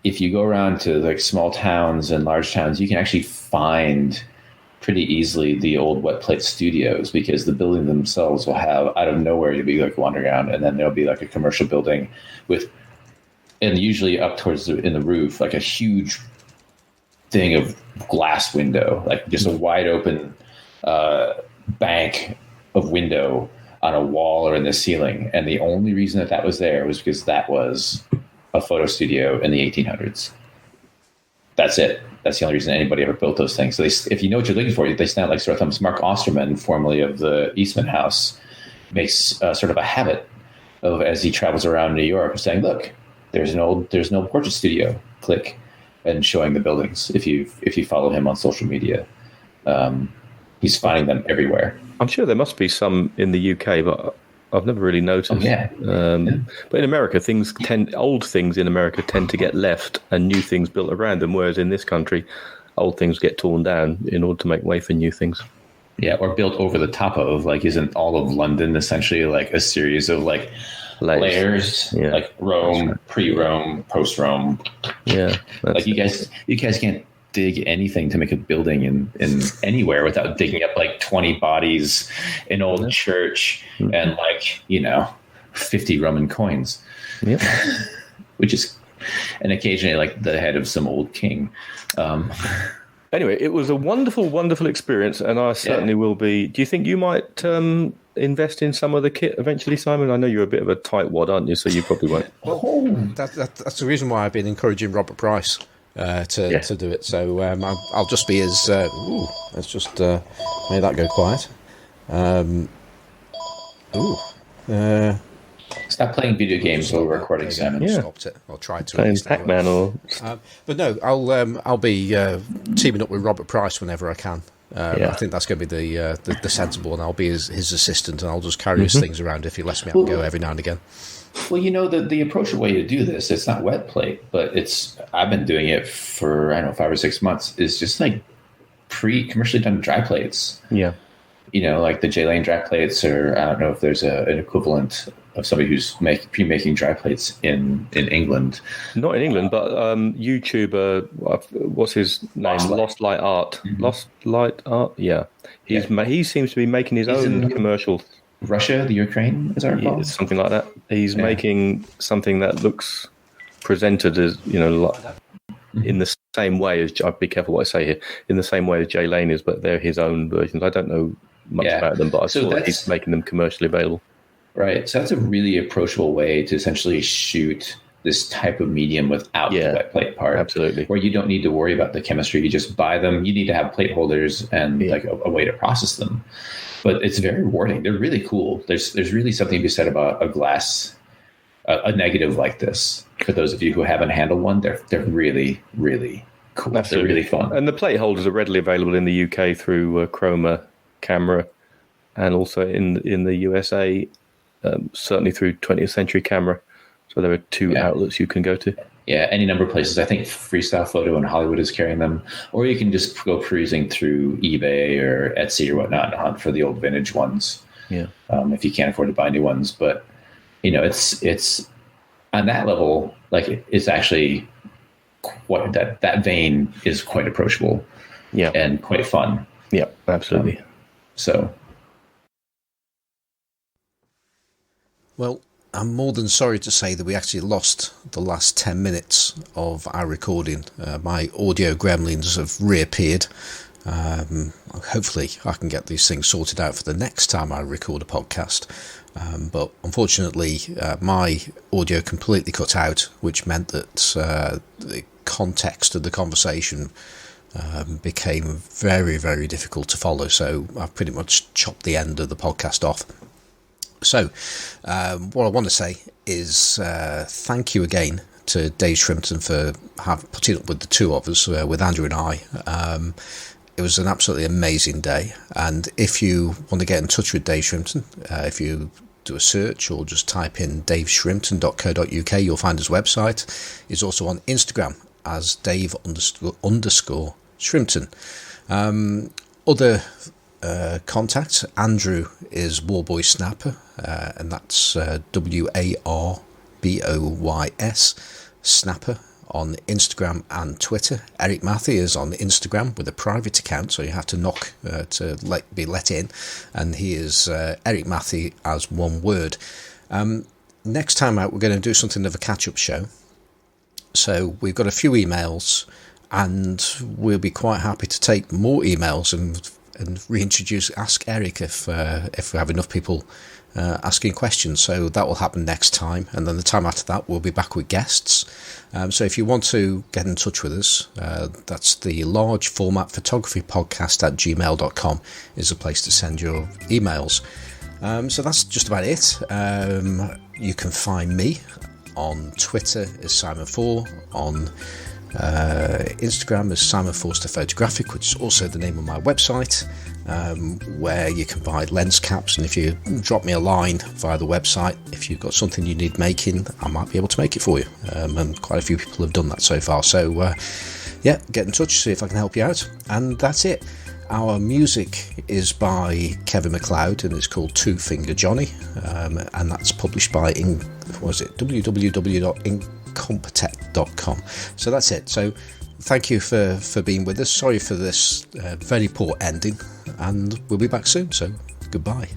If you go around to like small towns and large towns, you can actually find pretty easily the old wet plate studios, because the building themselves will have, out of nowhere, you'll be like wandering around, and then there'll be like a commercial building with, and usually up towards in the roof, like a huge thing of glass window, like just a wide open bank of window on a wall or in the ceiling. And the only reason that was there was because that was a photo studio in the 1800s. That's it. That's the only reason anybody ever built those things. So if you know what you're looking for, they stand like sore thumbs. Mark Osterman, formerly of the Eastman House, makes sort of a habit of, as he travels around New York, of saying, "Look, there's an old portrait studio." Click, and showing the buildings. If you follow him on social media, he's finding them everywhere. I'm sure there must be some in the UK, but I've never really noticed. Oh, yeah. But in America, old things in America tend to get left and new things built around them, whereas in this country, old things get torn down in order to make way for new things. Yeah, or built over the top of. Like, isn't all of London essentially like a series of like layers? Yeah. Like Rome, pre-Rome, post-Rome. Yeah, like you guys can't dig anything to make a building in anywhere without digging up like 20 bodies, an old church, and 50 Roman coins. Yep. Which is, and occasionally like the head of some old king. Anyway, it was a wonderful, wonderful experience, and I certainly will be. Do you think you might invest in some of the kit eventually, Simon? I know you're a bit of a tightwad, aren't you? So you probably won't. Well, that's the reason why I've been encouraging Robert Price to do it. So I'll just be his. Let's just make that go quiet. Stop playing video games while we're recording, Simon. Yeah. Stopped it. I'll try to. Playing Pac-Man or. But no, I'll be teaming up with Robert Price whenever I can. I think that's going to be the sensible, and I'll be his assistant, and I'll just carry his things around if he lets me have a go every now and again. Well, the approachable way to do this, it's not wet plate, but I've been doing it for, 5 or 6 months, is just like commercially done dry plates. Yeah. Like the J-Lane dry plates, or I don't know if there's an equivalent of somebody who's pre-making dry plates in England. Not in England, but YouTuber, what's his name? Lost Light Art. Mm-hmm. Lost Light Art, yeah. He seems to be making his own commercial. Russia, the Ukraine, as I recall? Yeah, something like that. He's making something that looks presented as, in the same way as, be careful what I say here, in the same way as Jay Lane is, but they're his own versions. I don't know much about them, but I saw that he's making them commercially available. Right. So that's a really approachable way to essentially shoot this type of medium without the wet plate part. Absolutely. Where you don't need to worry about the chemistry. You just buy them. You need to have plate holders and like a way to process them. But it's very rewarding. They're really cool. There's really something to be said about a glass, a negative like this. For those of you who haven't handled one, they're really, really cool. Absolutely. They're really fun. And the plate holders are readily available in the UK through Chroma Camera, and also in the USA, certainly through 20th Century Camera. So there are two outlets you can go to. Yeah, any number of places. I think Freestyle Photo in Hollywood is carrying them. Or you can just go perusing through eBay or Etsy or whatnot and hunt for the old vintage ones. Yeah. If you can't afford to buy new ones. But, it's on that level, like it's actually quite, that vein is quite approachable. Yeah. And quite fun. Yeah, absolutely. Well, I'm more than sorry to say that we actually lost the last 10 minutes of our recording. My audio gremlins have reappeared. Hopefully I can get these things sorted out for the next time I record a podcast. But unfortunately, my audio completely cut out, which meant that the context of the conversation became very, very difficult to follow. So I've pretty much chopped the end of the podcast off. So, what I want to say is thank you again to Dave Shrimpton for putting up with the two of us, with Andrew and I. It was an absolutely amazing day. And if you want to get in touch with Dave Shrimpton, if you do a search or just type in daveshrimpton.co.uk, you'll find his website. He's also on Instagram as Dave_Shrimpton. Shrimpton. Other contacts, Andrew is Warboy Snapper, and that's WARBOYS Snapper on Instagram and Twitter. Erik Mathy is on Instagram with a private account, so you have to knock to be let in, and he is Erik Mathy as one word. Next time out, we're going to do something of a catch-up show. So we've got a few emails, and we'll be quite happy to take more emails and reintroduce, ask Erik if we have enough people asking questions. So that will happen next time, and then the time after that we'll be back with guests. So if you want to get in touch with us, that's the large format photography podcast at gmail.com is a place to send your emails. So that's just about it. You can find me on Twitter as Simon4, on Instagram as Simon Forster Photographic, which is also the name of my website, where you can buy lens caps, and if you drop me a line via the website, if you've got something you need making, I might be able to make it for you, and quite a few people have done that so far. So yeah, get in touch, see if I can help you out, and that's it. Our music is by Kevin MacLeod, and it's called Two Finger Johnny, and that's published by www.incompetech.com. So that's it. So thank you for being with us. Sorry for this very poor ending, and we'll be back soon. So goodbye.